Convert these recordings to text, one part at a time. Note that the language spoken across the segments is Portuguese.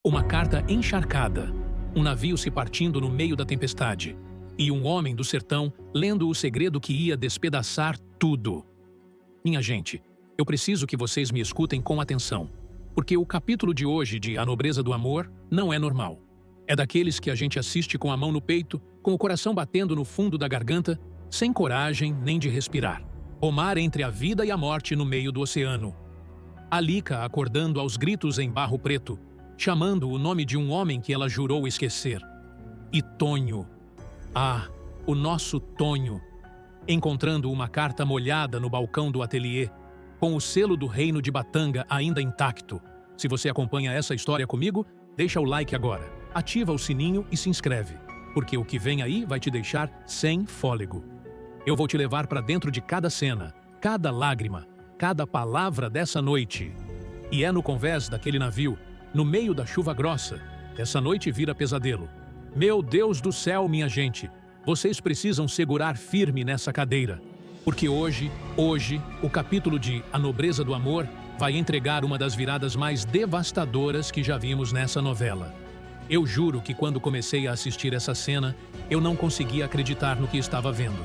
Uma carta encharcada, um navio se partindo no meio da tempestade, e um homem do sertão lendo o segredo que ia despedaçar tudo. Minha gente, eu preciso que vocês me escutem com atenção, porque o capítulo de hoje de A Nobreza do Amor não é normal. É daqueles que a gente assiste com a mão no peito, com o coração batendo no fundo da garganta, sem coragem nem de respirar. O mar entre a vida e a morte no meio do oceano. Alika acordando aos gritos em barro preto, chamando o nome de um homem que ela jurou esquecer. E Tonho. Ah, o nosso Tonho. Encontrando uma carta molhada no balcão do ateliê, com o selo do reino de Batanga ainda intacto. Se você acompanha essa história comigo, deixa o like agora, ativa o sininho e se inscreve, porque o que vem aí vai te deixar sem fôlego. Eu vou te levar para dentro de cada cena, cada lágrima, cada palavra dessa noite. E é no convés daquele navio, no meio da chuva grossa, essa noite vira pesadelo. Meu Deus do céu, minha gente, vocês precisam segurar firme nessa cadeira, porque hoje, o capítulo de A Nobreza do Amor vai entregar uma das viradas mais devastadoras que já vimos nessa novela. Eu juro que quando comecei a assistir essa cena, eu não conseguia acreditar no que estava vendo.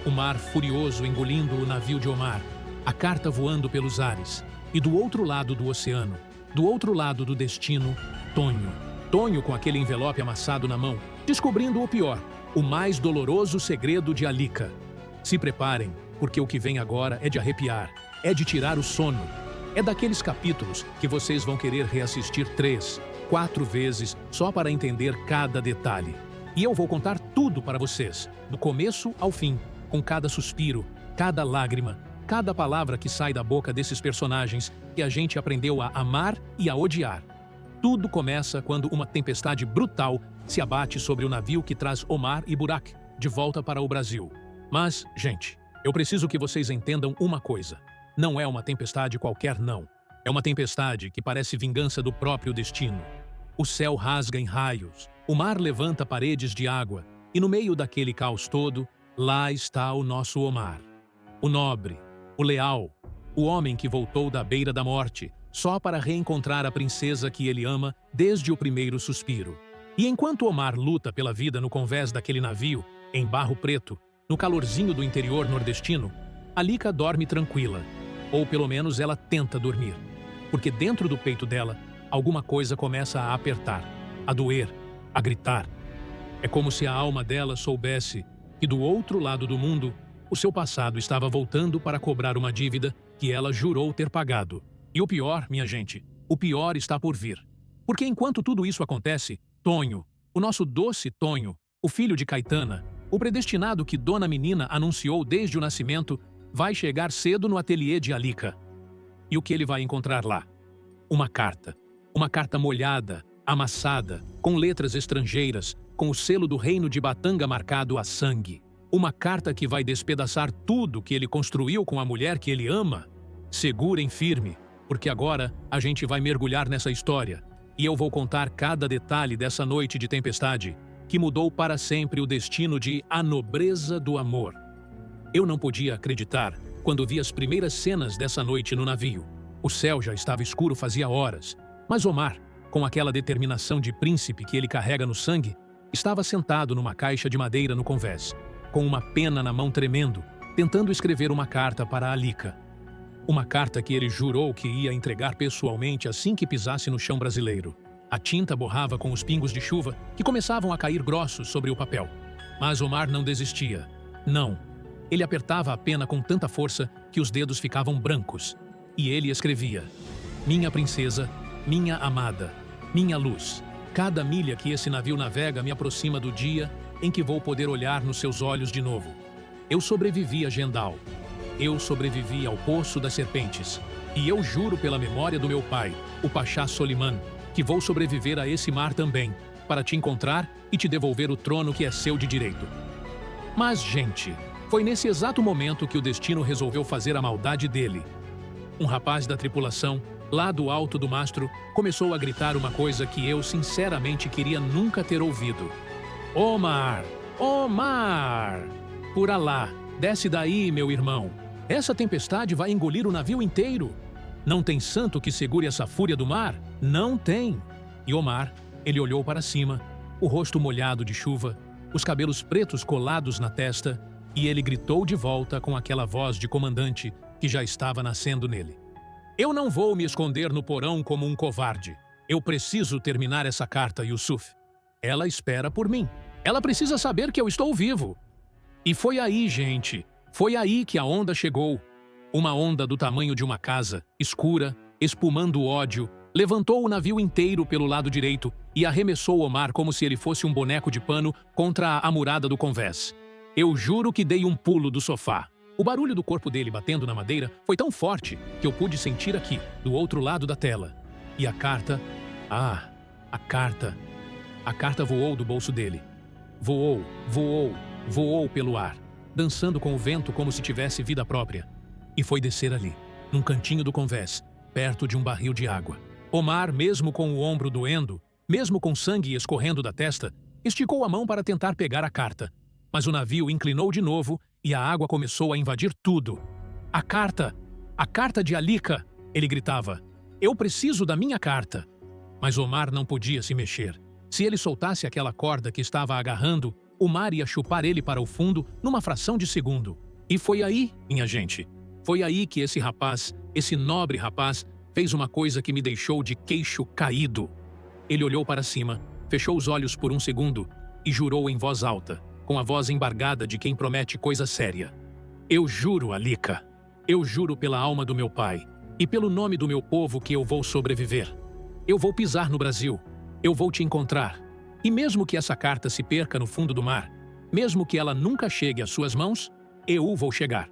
O mar furioso engolindo o navio de Omar, a carta voando pelos ares, e do outro lado do oceano, do outro lado do destino, Tonho. Tonho com aquele envelope amassado na mão, descobrindo o pior, o mais doloroso segredo de Alika. Se preparem, porque o que vem agora é de arrepiar, é de tirar o sono. É daqueles capítulos que vocês vão querer reassistir 3, 4 vezes só para entender cada detalhe. E eu vou contar tudo para vocês, do começo ao fim, com cada suspiro, cada lágrima, cada palavra que sai da boca desses personagens que a gente aprendeu a amar e a odiar. Tudo começa quando uma tempestade brutal se abate sobre o navio que traz Omar e Burak de volta para o Brasil. Mas, gente, eu preciso que vocês entendam uma coisa. Não é uma tempestade qualquer, não. É uma tempestade que parece vingança do próprio destino. O céu rasga em raios, o mar levanta paredes de água, e no meio daquele caos todo, lá está o nosso Omar. O nobre, o leal, o homem que voltou da beira da morte, só para reencontrar a princesa que ele ama desde o primeiro suspiro. E enquanto Omar luta pela vida no convés daquele navio, em barro preto, no calorzinho do interior nordestino, Alika dorme tranquila, ou pelo menos ela tenta dormir, porque dentro do peito dela, alguma coisa começa a apertar, a doer, a gritar. É como se a alma dela soubesse que do outro lado do mundo, o seu passado estava voltando para cobrar uma dívida que ela jurou ter pagado. E o pior, minha gente, o pior está por vir. Porque enquanto tudo isso acontece, Tonho, o nosso doce Tonho, o filho de Caetana, o predestinado que Dona Menina anunciou desde o nascimento, vai chegar cedo no ateliê de Alika. E o que ele vai encontrar lá? Uma carta molhada, amassada, com letras estrangeiras, com o selo do reino de Batanga marcado a sangue. Uma carta que vai despedaçar tudo que ele construiu com a mulher que ele ama. Segurem firme, porque agora a gente vai mergulhar nessa história e eu vou contar cada detalhe dessa noite de tempestade que mudou para sempre o destino de A Nobreza do Amor. Eu não podia acreditar quando vi as primeiras cenas dessa noite no navio. O céu já estava escuro fazia horas, mas Omar, com aquela determinação de príncipe que ele carrega no sangue, estava sentado numa caixa de madeira no convés, com uma pena na mão tremendo, tentando escrever uma carta para Alika. Uma carta que ele jurou que ia entregar pessoalmente assim que pisasse no chão brasileiro. A tinta borrava com os pingos de chuva que começavam a cair grossos sobre o papel. Mas Omar não desistia. Não. Ele apertava a pena com tanta força que os dedos ficavam brancos. E ele escrevia: Minha princesa, minha amada, minha luz. Cada milha que esse navio navega me aproxima do dia em que vou poder olhar nos seus olhos de novo. Eu sobrevivi a Gendal. Eu sobrevivi ao Poço das Serpentes. E eu juro pela memória do meu pai, o Pachá Soliman, que vou sobreviver a esse mar também, para te encontrar e te devolver o trono que é seu de direito. Mas, gente, foi nesse exato momento que o destino resolveu fazer a maldade dele. Um rapaz da tripulação, lá do alto do mastro, começou a gritar uma coisa que eu sinceramente queria nunca ter ouvido. Omar! Omar! Por Alá, desce daí, meu irmão. Essa tempestade vai engolir o navio inteiro. Não tem santo que segure essa fúria do mar? Não tem. E Omar, ele olhou para cima, o rosto molhado de chuva, os cabelos pretos colados na testa, e ele gritou de volta com aquela voz de comandante que já estava nascendo nele. Eu não vou me esconder no porão como um covarde. Eu preciso terminar essa carta, Yusuf. Ela espera por mim. Ela precisa saber que eu estou vivo. E foi aí, gente, foi aí que a onda chegou. Uma onda do tamanho de uma casa, escura, espumando ódio, levantou o navio inteiro pelo lado direito e arremessou Omar como se ele fosse um boneco de pano contra a murada do convés. Eu juro que dei um pulo do sofá. O barulho do corpo dele batendo na madeira foi tão forte que eu pude sentir aqui, do outro lado da tela. E a carta... Ah, a carta... A carta voou do bolso dele. Voou, voou, voou pelo ar, dançando com o vento como se tivesse vida própria. E foi descer ali, num cantinho do convés, perto de um barril de água. Omar, mesmo com o ombro doendo, mesmo com sangue escorrendo da testa, esticou a mão para tentar pegar a carta. Mas o navio inclinou de novo e a água começou a invadir tudo. A carta! A carta de Alika! Ele gritava. Eu preciso da minha carta! Mas Omar não podia se mexer. Se ele soltasse aquela corda que estava agarrando, o mar ia chupar ele para o fundo numa fração de segundo. E foi aí, minha gente, foi aí que esse rapaz, esse nobre rapaz, fez uma coisa que me deixou de queixo caído. Ele olhou para cima, fechou os olhos por um segundo e jurou em voz alta, com a voz embargada de quem promete coisa séria. Eu juro, Alika, eu juro pela alma do meu pai e pelo nome do meu povo que eu vou sobreviver. Eu vou pisar no Brasil. Eu vou te encontrar. E mesmo que essa carta se perca no fundo do mar, mesmo que ela nunca chegue às suas mãos, eu vou chegar.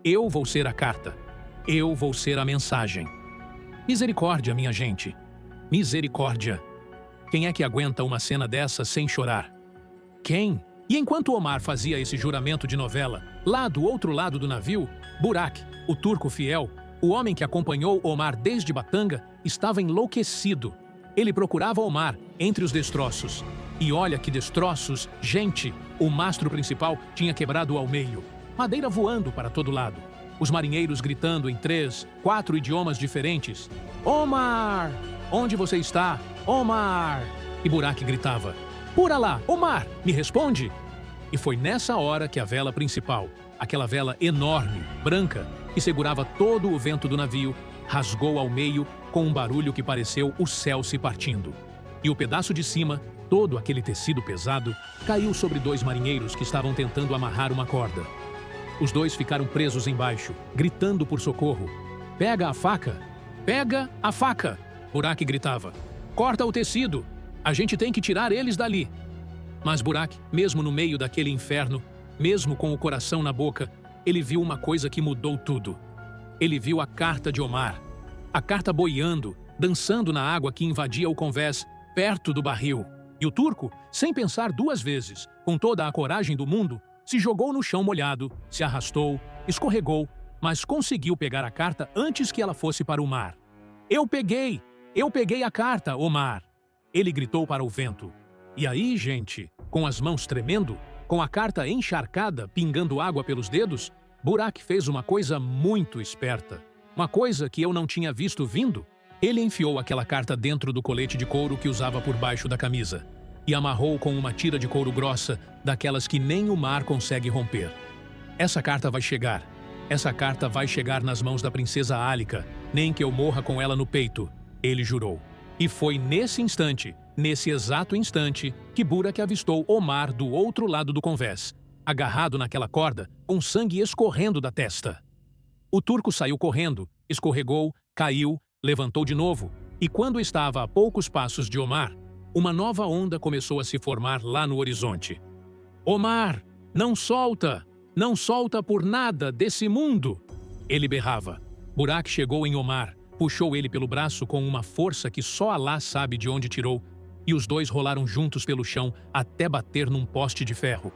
Eu vou ser a carta. Eu vou ser a mensagem. Misericórdia, minha gente. Misericórdia. Quem é que aguenta uma cena dessa sem chorar? Quem? E enquanto Omar fazia esse juramento de novela, lá do outro lado do navio, Burak, o turco fiel, o homem que acompanhou Omar desde Batanga, estava enlouquecido. Ele procurava Omar entre os destroços. E olha que destroços, gente! O mastro principal tinha quebrado ao meio. Madeira voando para todo lado. Os marinheiros gritando em 3, 4 idiomas diferentes. Omar! Onde você está? Omar! E Burak gritava. Pura lá! Omar! Me responde! E foi nessa hora que a vela principal, aquela vela enorme, branca, que segurava todo o vento do navio, rasgou ao meio com um barulho que pareceu o céu se partindo. E o pedaço de cima, todo aquele tecido pesado, caiu sobre 2 marinheiros que estavam tentando amarrar uma corda. Os 2 ficaram presos embaixo, gritando por socorro. Pega a faca! Pega a faca! Burak gritava. Corta o tecido! A gente tem que tirar eles dali! Mas Burak, mesmo no meio daquele inferno, mesmo com o coração na boca, ele viu uma coisa que mudou tudo. Ele viu a carta de Omar. A carta boiando, dançando na água que invadia o convés, perto do barril. E o turco, sem pensar 2 vezes, com toda a coragem do mundo, se jogou no chão molhado, se arrastou, escorregou, mas conseguiu pegar a carta antes que ela fosse para o mar. Eu peguei a carta, Omar! Ele gritou para o vento. E aí, gente, com as mãos tremendo, com a carta encharcada, pingando água pelos dedos, Burak fez uma coisa muito esperta. Uma coisa que eu não tinha visto vindo. Ele enfiou aquela carta dentro do colete de couro que usava por baixo da camisa e amarrou com uma tira de couro grossa, daquelas que nem o mar consegue romper. Essa carta vai chegar. Essa carta vai chegar nas mãos da princesa Alika, nem que eu morra com ela no peito, ele jurou. E foi nesse instante, nesse exato instante, que Burak avistou Omar do outro lado do convés, agarrado naquela corda, com sangue escorrendo da testa. O turco saiu correndo, escorregou, caiu, levantou de novo, e quando estava a poucos passos de Omar, uma nova onda começou a se formar lá no horizonte. Omar, não solta! Não solta por nada desse mundo! Ele berrava. Burak chegou em Omar, puxou ele pelo braço com uma força que só Alá sabe de onde tirou, e os 2 rolaram juntos pelo chão até bater num poste de ferro.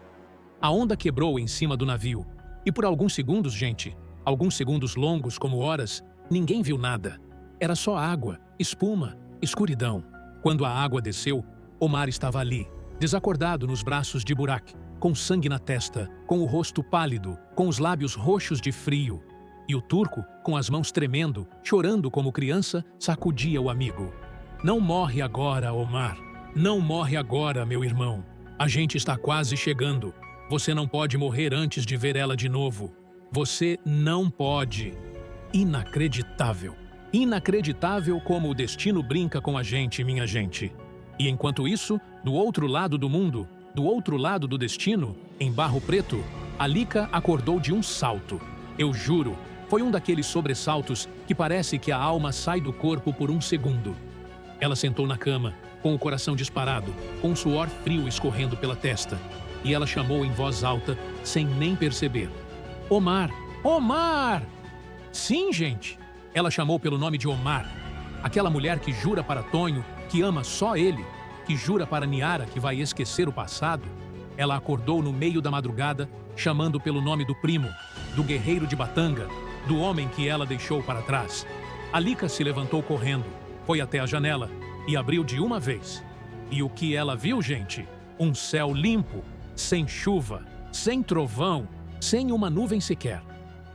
A onda quebrou em cima do navio, e por alguns segundos, gente, alguns segundos longos como horas, ninguém viu nada. Era só água, espuma, escuridão. Quando a água desceu, Omar estava ali, desacordado nos braços de Burak, com sangue na testa, com o rosto pálido, com os lábios roxos de frio. E o turco, com as mãos tremendo, chorando como criança, sacudia o amigo. Não morre agora, Omar. Não morre agora, meu irmão. A gente está quase chegando. Você não pode morrer antes de ver ela de novo. Você não pode. Inacreditável. Inacreditável como o destino brinca com a gente, minha gente. E enquanto isso, do outro lado do mundo, do outro lado do destino, em Barro Preto, Alika acordou de um salto. Eu juro, foi um daqueles sobressaltos que parece que a alma sai do corpo por um segundo. Ela sentou na cama, com o coração disparado, com o suor frio escorrendo pela testa. E ela chamou em voz alta, sem nem perceber. Omar! Omar! Sim, gente! Ela chamou pelo nome de Omar. Aquela mulher que jura para Tonho que ama só ele, que jura para Niara que vai esquecer o passado. Ela acordou no meio da madrugada, chamando pelo nome do primo, do guerreiro de Batanga, do homem que ela deixou para trás. Alika se levantou correndo, foi até a janela e abriu de uma vez. E o que ela viu, gente? Um céu limpo, sem chuva, sem trovão, sem uma nuvem sequer.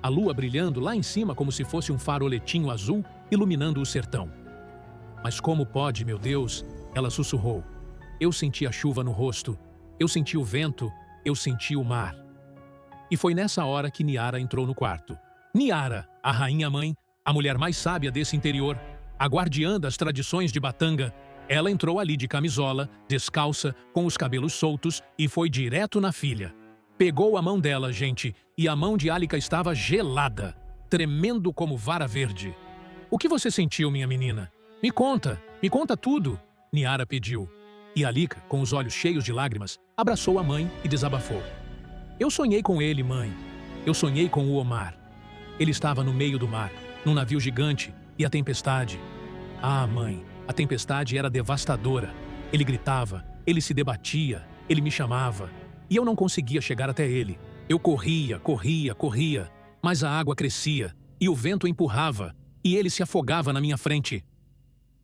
A lua brilhando lá em cima como se fosse um faroletinho azul iluminando o sertão. Mas como pode, meu Deus? Ela sussurrou. Eu senti a chuva no rosto, eu senti o vento, eu senti o mar. E foi nessa hora que Niara entrou no quarto. Niara, a rainha-mãe, a mulher mais sábia desse interior, a guardiã das tradições de Batanga, ela entrou ali de camisola, descalça, com os cabelos soltos e foi direto na filha. Pegou a mão dela, gente, e a mão de Alika estava gelada, tremendo como vara verde. O que você sentiu, minha menina? Me conta tudo, Niara pediu. E Alika, com os olhos cheios de lágrimas, abraçou a mãe e desabafou. Eu sonhei com ele, mãe. Eu sonhei com o Omar. Ele estava no meio do mar, num navio gigante, e a tempestade. Ah, mãe, a tempestade era devastadora. Ele gritava, ele se debatia, ele me chamava. E eu não conseguia chegar até ele. Eu corria, mas a água crescia, e o vento empurrava, e ele se afogava na minha frente.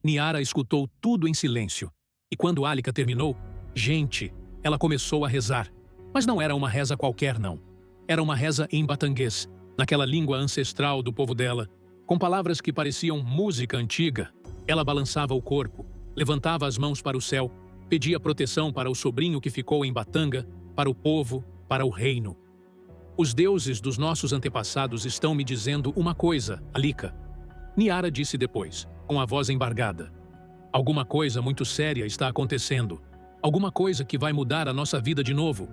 Niara escutou tudo em silêncio. E quando Alika terminou, gente, ela começou a rezar. Mas não era uma reza qualquer, não. Era uma reza em batanguês, naquela língua ancestral do povo dela, com palavras que pareciam música antiga. Ela balançava o corpo, levantava as mãos para o céu, pedia proteção para o sobrinho que ficou em Batanga, para o povo, para o reino. Os deuses dos nossos antepassados estão me dizendo uma coisa, Alika. Niara disse depois, com a voz embargada. Alguma coisa muito séria está acontecendo. Alguma coisa que vai mudar a nossa vida de novo.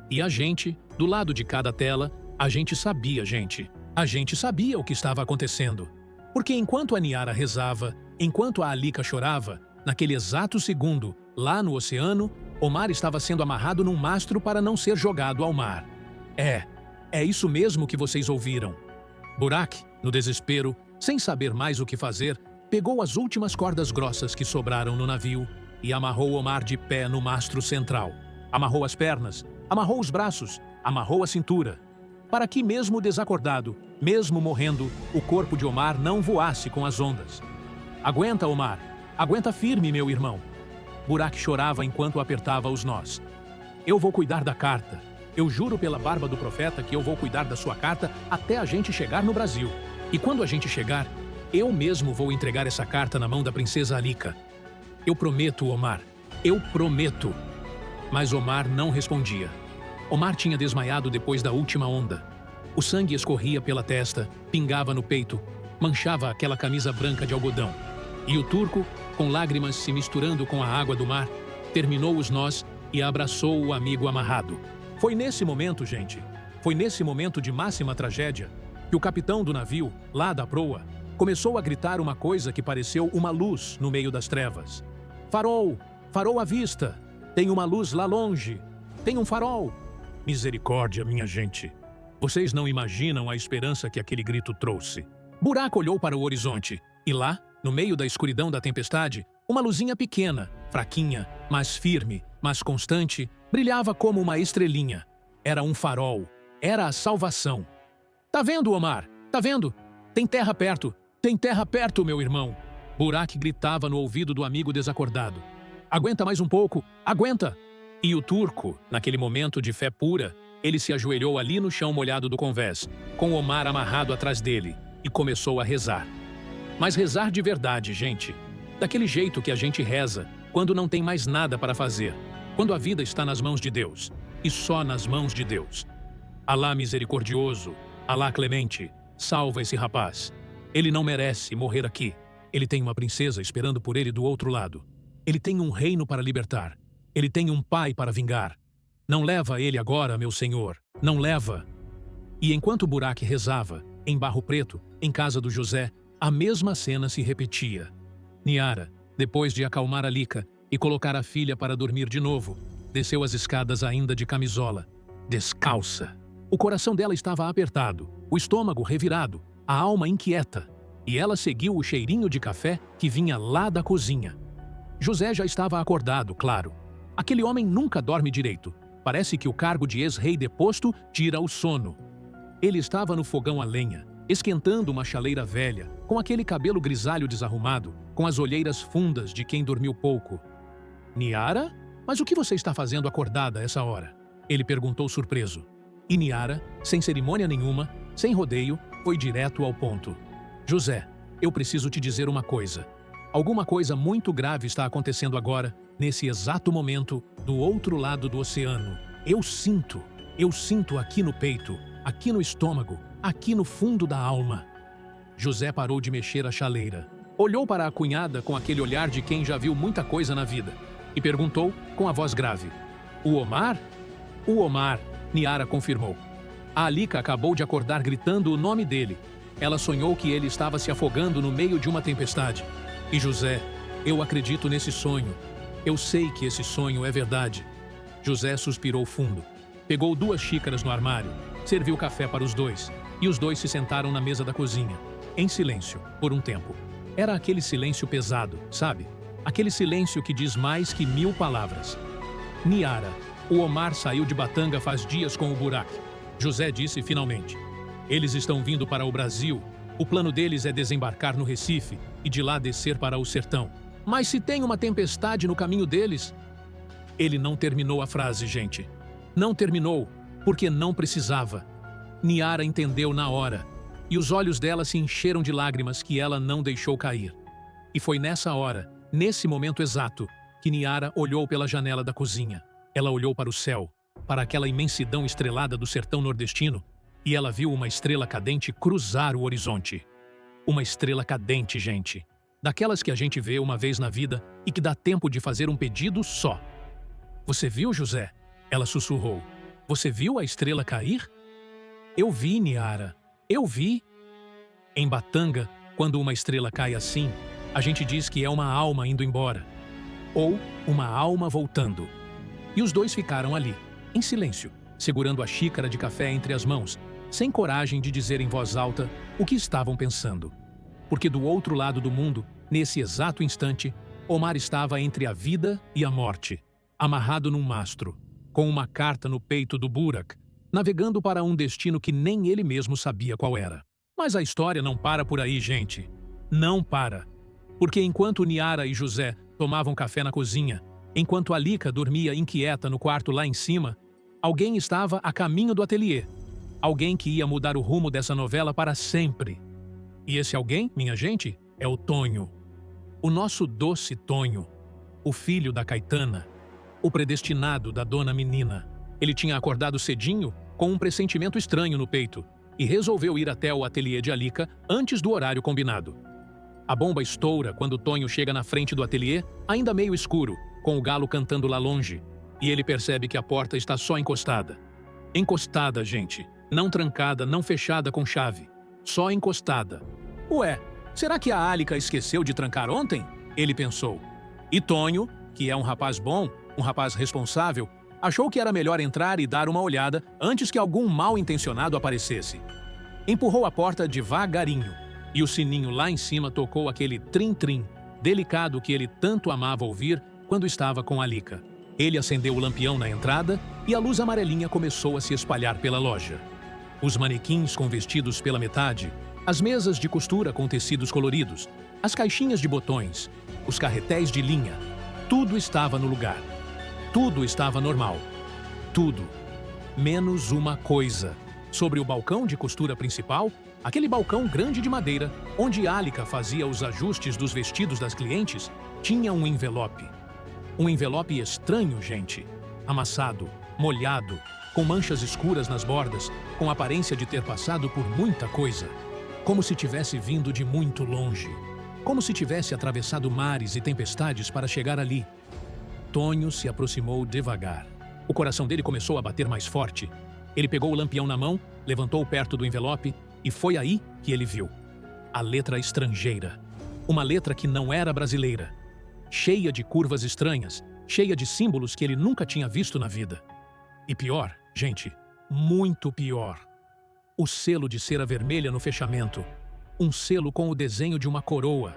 E a gente, do lado de cada tela, a gente sabia, gente. A gente sabia o que estava acontecendo. Porque enquanto a Niara rezava, enquanto a Alika chorava, naquele exato segundo, lá no oceano, Omar estava sendo amarrado num mastro para não ser jogado ao mar. É isso mesmo que vocês ouviram. Burak, no desespero, sem saber mais o que fazer, pegou as últimas cordas grossas que sobraram no navio e amarrou Omar de pé no mastro central. Amarrou as pernas, amarrou os braços, amarrou a cintura, para que mesmo desacordado, mesmo morrendo, o corpo de Omar não voasse com as ondas. Aguenta, Omar. Aguenta firme, meu irmão. Burak chorava enquanto apertava os nós. Eu vou cuidar da carta. Eu juro pela barba do profeta que eu vou cuidar da sua carta até a gente chegar no Brasil. E quando a gente chegar, eu mesmo vou entregar essa carta na mão da princesa Alika. Eu prometo, Omar. Eu prometo. Mas Omar não respondia. Omar tinha desmaiado depois da última onda. O sangue escorria pela testa, pingava no peito, manchava aquela camisa branca de algodão. E o turco, com lágrimas se misturando com a água do mar, terminou os nós e abraçou o amigo amarrado. Foi nesse momento, gente, foi nesse momento de máxima tragédia, que o capitão do navio, lá da proa, começou a gritar uma coisa que pareceu uma luz no meio das trevas. Farol! Farol à vista! Tem uma luz lá longe! Tem um farol! Misericórdia, minha gente! Vocês não imaginam a esperança que aquele grito trouxe. Burak olhou para o horizonte, e lá, no meio da escuridão da tempestade, uma luzinha pequena, fraquinha, mas firme, mas constante, brilhava como uma estrelinha. Era um farol. Era a salvação. Tá vendo, Omar? Tá vendo? Tem terra perto. Tem terra perto, meu irmão. Burak gritava no ouvido do amigo desacordado. Aguenta mais um pouco. Aguenta! E o turco, naquele momento de fé pura, ele se ajoelhou ali no chão molhado do convés, com Omar amarrado atrás dele, e começou a rezar. Mas rezar de verdade, gente. Daquele jeito que a gente reza quando não tem mais nada para fazer, quando a vida está nas mãos de Deus, e só nas mãos de Deus. Alá misericordioso, Alá clemente, salva esse rapaz. Ele não merece morrer aqui. Ele tem uma princesa esperando por ele do outro lado. Ele tem um reino para libertar. Ele tem um pai para vingar. Não leva ele agora, meu senhor. Não leva. E enquanto Burak rezava, em Barro Preto, em casa do José, a mesma cena se repetia. Niara, depois de acalmar Alika e colocar a filha para dormir de novo, desceu as escadas ainda de camisola, descalça. O coração dela estava apertado, o estômago revirado, a alma inquieta, e ela seguiu o cheirinho de café que vinha lá da cozinha. José já estava acordado, claro. Aquele homem nunca dorme direito. Parece que o cargo de ex-rei deposto tira o sono. Ele estava no fogão a lenha, esquentando uma chaleira velha, com aquele cabelo grisalho desarrumado, com as olheiras fundas de quem dormiu pouco. Niara? Mas o que você está fazendo acordada a essa hora? Ele perguntou surpreso. E Niara, sem cerimônia nenhuma, sem rodeio, foi direto ao ponto. José, eu preciso te dizer uma coisa. Alguma coisa muito grave está acontecendo agora, nesse exato momento, do outro lado do oceano. Eu sinto aqui no peito, aqui no estômago, aqui no fundo da alma. José parou de mexer a chaleira. Olhou para a cunhada com aquele olhar de quem já viu muita coisa na vida e perguntou com a voz grave. O Omar? O Omar, Niara confirmou. A Alika acabou de acordar gritando o nome dele. Ela sonhou que ele estava se afogando no meio de uma tempestade. E José, eu acredito nesse sonho. Eu sei que esse sonho é verdade. José suspirou fundo. Pegou 2 xícaras no armário, serviu café para os dois, e os dois se sentaram na mesa da cozinha, em silêncio, por um tempo. Era aquele silêncio pesado, sabe? Aquele silêncio que diz mais que 1000 palavras. Niara, o Omar saiu de Batanga faz dias com o Burak. José disse finalmente. Eles estão vindo para o Brasil. O plano deles é desembarcar no Recife e de lá descer para o sertão. Mas se tem uma tempestade no caminho deles... Ele não terminou a frase, gente. Não terminou, porque não precisava. Niara entendeu na hora, e os olhos dela se encheram de lágrimas que ela não deixou cair. E foi nessa hora, nesse momento exato, que Niara olhou pela janela da cozinha. Ela olhou para o céu, para aquela imensidão estrelada do sertão nordestino, e ela viu uma estrela cadente cruzar o horizonte. Uma estrela cadente, gente. Daquelas que a gente vê uma vez na vida e que dá tempo de fazer um pedido só. Você viu, José? Ela sussurrou. Você viu a estrela cair? Eu vi, Niara. Eu vi. Em Batanga, quando uma estrela cai assim, a gente diz que é uma alma indo embora. Ou uma alma voltando. E os dois ficaram ali, em silêncio, segurando a xícara de café entre as mãos, sem coragem de dizer em voz alta o que estavam pensando. Porque do outro lado do mundo, nesse exato instante, Omar estava entre a vida e a morte, amarrado num mastro, com uma carta no peito do Burak, navegando para um destino que nem ele mesmo sabia qual era. Mas a história não para por aí, gente. Não para. Porque enquanto Niara e José tomavam café na cozinha, enquanto Alika dormia inquieta no quarto lá em cima, alguém estava a caminho do ateliê. Alguém que ia mudar o rumo dessa novela para sempre. E esse alguém, minha gente, é o Tonho. O nosso doce Tonho. O filho da Caetana. O predestinado da dona Menina. Ele tinha acordado cedinho, com um pressentimento estranho no peito, e resolveu ir até o ateliê de Alika antes do horário combinado. A bomba estoura quando Tonho chega na frente do ateliê, ainda meio escuro, com o galo cantando lá longe, e ele percebe que a porta está só encostada. Encostada, gente. Não trancada, não fechada com chave. Só encostada. Ué, será que a Alika esqueceu de trancar ontem? Ele pensou. E Tonho, que é um rapaz bom, um rapaz responsável, achou que era melhor entrar e dar uma olhada antes que algum mal-intencionado aparecesse. Empurrou a porta devagarinho, e o sininho lá em cima tocou aquele trim-trim, delicado que ele tanto amava ouvir quando estava com Alika. Ele acendeu o lampião na entrada e a luz amarelinha começou a se espalhar pela loja. Os manequins com vestidos pela metade, as mesas de costura com tecidos coloridos, as caixinhas de botões, os carretéis de linha, tudo estava no lugar. Tudo estava normal. Tudo. Menos uma coisa. Sobre o balcão de costura principal, Aquele balcão grande de madeira, onde Alika fazia os ajustes dos vestidos das clientes, tinha um envelope. Um envelope estranho, gente. Amassado, molhado, com manchas escuras nas bordas, com aparência de ter passado por muita coisa. Como se tivesse vindo de muito longe. Como se tivesse atravessado mares e tempestades para chegar ali. Tonho se aproximou devagar. O coração dele começou a bater mais forte. Ele pegou o lampião na mão, levantou perto do envelope e foi aí que ele viu a letra estrangeira. Uma letra que não era brasileira. Cheia de curvas estranhas, cheia de símbolos que ele nunca tinha visto na vida. E pior, gente, muito pior. O selo de cera vermelha no fechamento. Um selo com o desenho de uma coroa.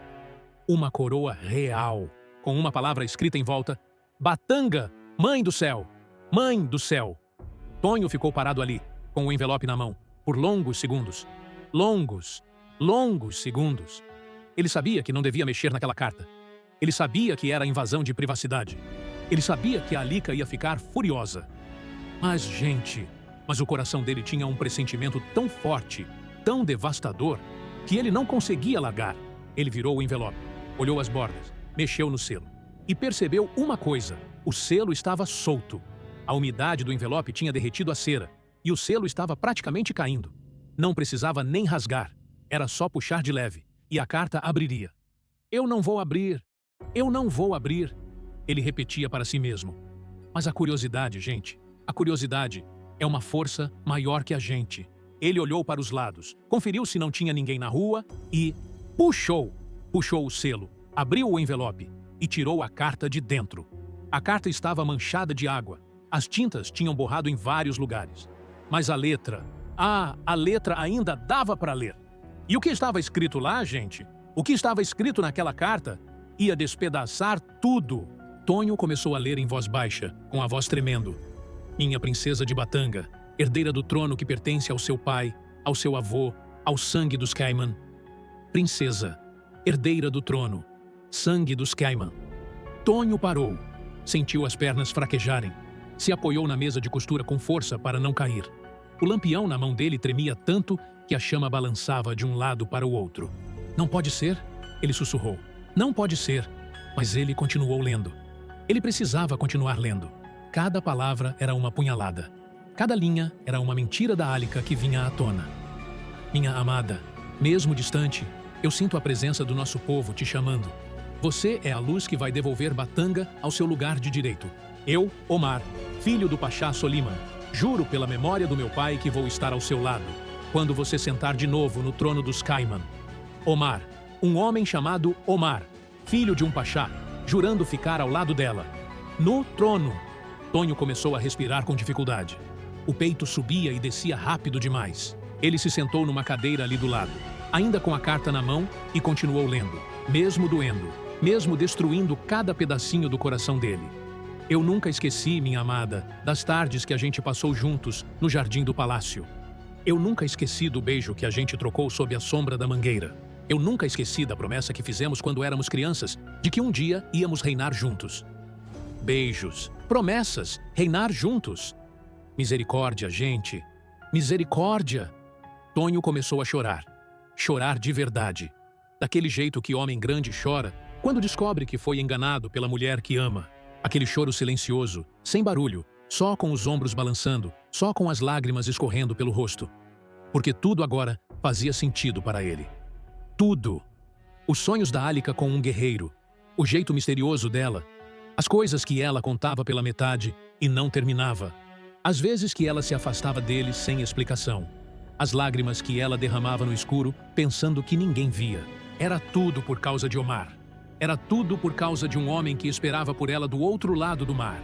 Uma coroa real, com uma palavra escrita em volta: Batanga, mãe do céu, mãe do céu. Tonho ficou parado ali, com o envelope na mão, por longos segundos. Longos segundos. Ele sabia que não devia mexer naquela carta. Ele sabia que era invasão de privacidade. Ele sabia que a Alika ia ficar furiosa. Mas, gente, o coração dele tinha um pressentimento tão forte, tão devastador, que ele não conseguia largar. Ele virou o envelope, olhou as bordas, mexeu no selo. E percebeu uma coisa: o selo estava solto. A umidade do envelope tinha derretido a cera, e o selo estava praticamente caindo. Não precisava nem rasgar, era só puxar de leve, e a carta abriria. Eu não vou abrir, eu não vou abrir, ele repetia para si mesmo. Mas a curiosidade, gente, a curiosidade é uma força maior que a gente. Ele olhou para os lados, conferiu se não tinha ninguém na rua e puxou o selo, abriu o envelope e tirou a carta de dentro. A carta estava manchada de água. As tintas tinham borrado em vários lugares. Mas a letra ainda dava para ler. E o que estava escrito lá, gente? O que estava escrito naquela carta ia despedaçar tudo. Tonho começou a ler em voz baixa, com a voz tremendo. Minha princesa de Batanga, herdeira do trono que pertence ao seu pai, ao seu avô, ao sangue dos Caiman. Princesa, herdeira do trono, sangue dos Caiman. Tonho parou, sentiu as pernas fraquejarem. Se apoiou na mesa de costura com força para não cair. O lampião na mão dele tremia tanto que a chama balançava de um lado para o outro. Não pode ser, ele sussurrou. Não pode ser, mas ele continuou lendo. Ele precisava continuar lendo. Cada palavra era uma punhalada. Cada linha era uma mentira da Alika que vinha à tona. Minha amada, mesmo distante, eu sinto a presença do nosso povo te chamando. Você é a luz que vai devolver Batanga ao seu lugar de direito. Eu, Omar, filho do Pachá Soliman, juro pela memória do meu pai que vou estar ao seu lado, quando você sentar de novo no trono dos Caiman. Omar, um homem chamado Omar, filho de um Pachá, jurando ficar ao lado dela. No trono. Tonho começou a respirar com dificuldade. O peito subia e descia rápido demais. Ele se sentou numa cadeira ali do lado, ainda com a carta na mão, e continuou lendo, mesmo doendo, mesmo destruindo cada pedacinho do coração dele. Eu nunca esqueci, minha amada, das tardes que a gente passou juntos no jardim do palácio. Eu nunca esqueci do beijo que a gente trocou sob a sombra da mangueira. Eu nunca esqueci da promessa que fizemos quando éramos crianças, de que um dia íamos reinar juntos. Beijos, promessas, reinar juntos. Misericórdia, gente. Misericórdia. Tonho começou a chorar. Chorar de verdade. Daquele jeito que homem grande chora quando descobre que foi enganado pela mulher que ama. Aquele choro silencioso, sem barulho, só com os ombros balançando, só com as lágrimas escorrendo pelo rosto. Porque tudo agora fazia sentido para ele. Tudo. Os sonhos da Alika com um guerreiro, o jeito misterioso dela, as coisas que ela contava pela metade e não terminava, as vezes que ela se afastava dele sem explicação, as lágrimas que ela derramava no escuro pensando que ninguém via. Era tudo por causa de Omar. Era tudo por causa de um homem que esperava por ela do outro lado do mar.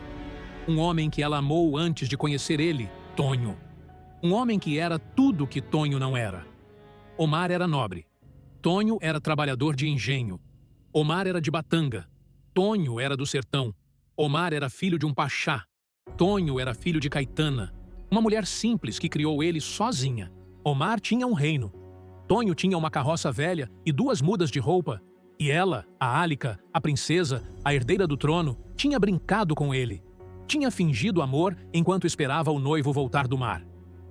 Um homem que ela amou antes de conhecer ele, Tonho. Um homem que era tudo que Tonho não era. Omar era nobre. Tonho era trabalhador de engenho. Omar era de Batanga. Tonho era do sertão. Omar era filho de um pachá. Tonho era filho de Caetana, uma mulher simples que criou ele sozinha. Omar tinha um reino. Tonho tinha uma carroça velha e 2 mudas de roupa. E ela, a Alika, a princesa, a herdeira do trono, tinha brincado com ele. Tinha fingido amor enquanto esperava o noivo voltar do mar.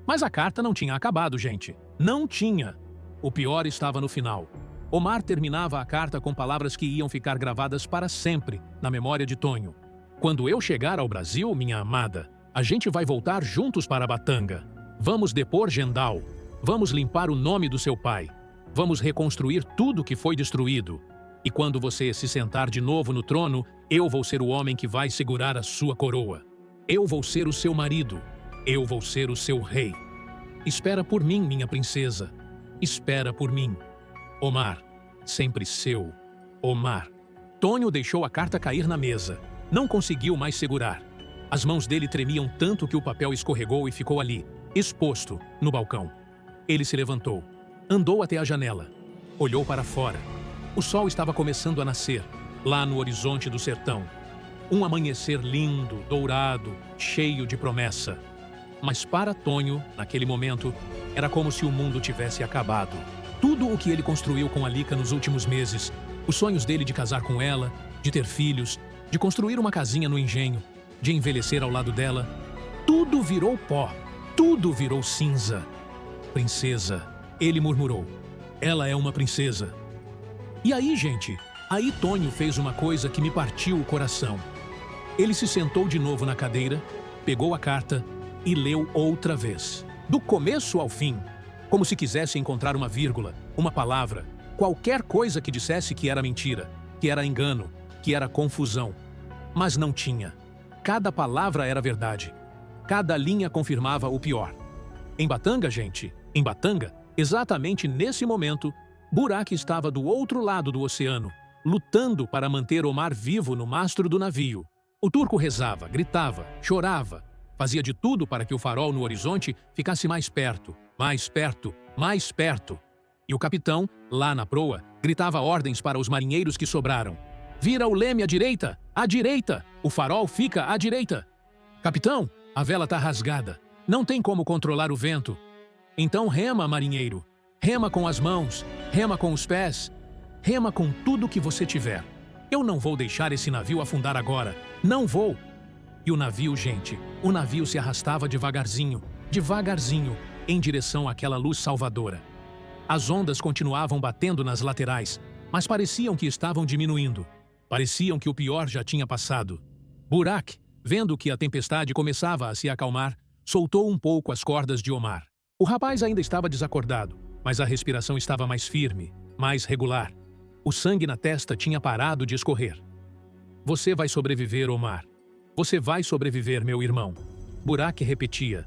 Mas a carta não tinha acabado, gente. Não tinha. O pior estava no final. Omar terminava a carta com palavras que iam ficar gravadas para sempre na memória de Tonho. Quando eu chegar ao Brasil, minha amada, a gente vai voltar juntos para Batanga. Vamos depor Gendal. Vamos limpar o nome do seu pai. Vamos reconstruir tudo que foi destruído. E quando você se sentar de novo no trono, eu vou ser o homem que vai segurar a sua coroa. Eu vou ser o seu marido. Eu vou ser o seu rei. Espera por mim, minha princesa. Espera por mim. Omar, sempre seu. Omar. Tonho deixou a carta cair na mesa. Não conseguiu mais segurar. As mãos dele tremiam tanto que o papel escorregou e ficou ali, exposto, no balcão. Ele se levantou. Andou até a janela. Olhou para fora. O sol estava começando a nascer, lá no horizonte do sertão. Um amanhecer lindo, dourado, cheio de promessa. Mas para Tonho, naquele momento, era como se o mundo tivesse acabado. Tudo o que ele construiu com Alika nos últimos meses, os sonhos dele de casar com ela, de ter filhos, de construir uma casinha no engenho, de envelhecer ao lado dela, tudo virou pó, tudo virou cinza. Princesa, ele murmurou. Ela é uma princesa. E aí, gente, aí Tonho fez uma coisa que me partiu o coração. Ele se sentou de novo na cadeira, pegou a carta e leu outra vez. Do começo ao fim, como se quisesse encontrar uma vírgula, uma palavra, qualquer coisa que dissesse que era mentira, que era engano, que era confusão. Mas não tinha. Cada palavra era verdade. Cada linha confirmava o pior. Em Batanga, gente, em Batanga, exatamente nesse momento, Burak estava do outro lado do oceano, lutando para manter Omar vivo no mastro do navio. O turco rezava, gritava, chorava, fazia de tudo para que o farol no horizonte ficasse mais perto, mais perto, mais perto. E o capitão, lá na proa, gritava ordens para os marinheiros que sobraram. Vira o leme à direita! À direita! O farol fica à direita! Capitão, a vela está rasgada. Não tem como controlar o vento. Então rema, marinheiro. Rema com as mãos, rema com os pés, rema com tudo que você tiver. Eu não vou deixar esse navio afundar agora. Não vou! E o navio, gente, o navio se arrastava devagarzinho, devagarzinho, em direção àquela luz salvadora. As ondas continuavam batendo nas laterais, mas pareciam que estavam diminuindo. Pareciam que o pior já tinha passado. Burak, vendo que a tempestade começava a se acalmar, soltou um pouco as cordas de Omar. O rapaz ainda estava desacordado, mas a respiração estava mais firme, mais regular. O sangue na testa tinha parado de escorrer. Você vai sobreviver, Omar. Você vai sobreviver, meu irmão. Burak repetia.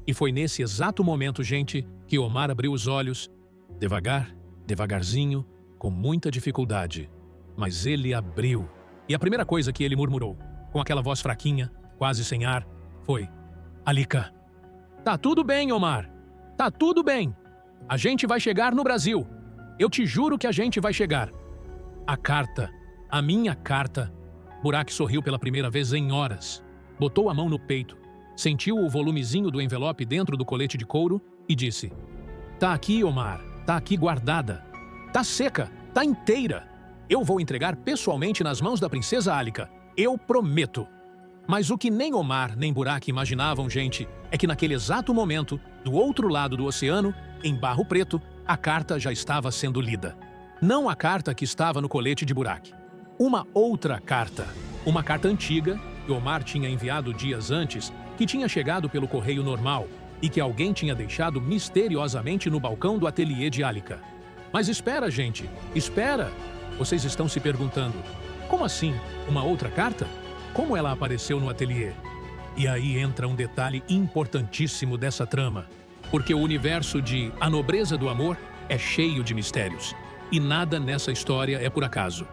E foi nesse exato momento, gente, que Omar abriu os olhos, devagar, devagarzinho, com muita dificuldade. Mas ele abriu. E a primeira coisa que ele murmurou, com aquela voz fraquinha, quase sem ar, foi: Alika. Tá tudo bem, Omar. Tá tudo bem. A gente vai chegar no Brasil. Eu te juro que a gente vai chegar. A carta, a minha carta. Burak sorriu pela primeira vez em horas. Botou a mão no peito, sentiu o volumezinho do envelope dentro do colete de couro e disse: Tá aqui, Omar. Tá aqui guardada. Tá seca. Tá inteira. Eu vou entregar pessoalmente nas mãos da princesa Alika. Eu prometo. Mas o que nem Omar nem Burak imaginavam, gente, é que naquele exato momento, do outro lado do oceano, em barro preto, a carta já estava sendo lida. Não a carta que estava no colete de Burak. Uma outra carta. Uma carta antiga, que Omar tinha enviado dias antes, que tinha chegado pelo correio normal e que alguém tinha deixado misteriosamente no balcão do ateliê de Alika. Mas espera, gente, espera! Vocês estão se perguntando, como assim, uma outra carta? Como ela apareceu no ateliê? E aí entra um detalhe importantíssimo dessa trama, porque o universo de A Nobreza do Amor é cheio de mistérios, e nada nessa história é por acaso.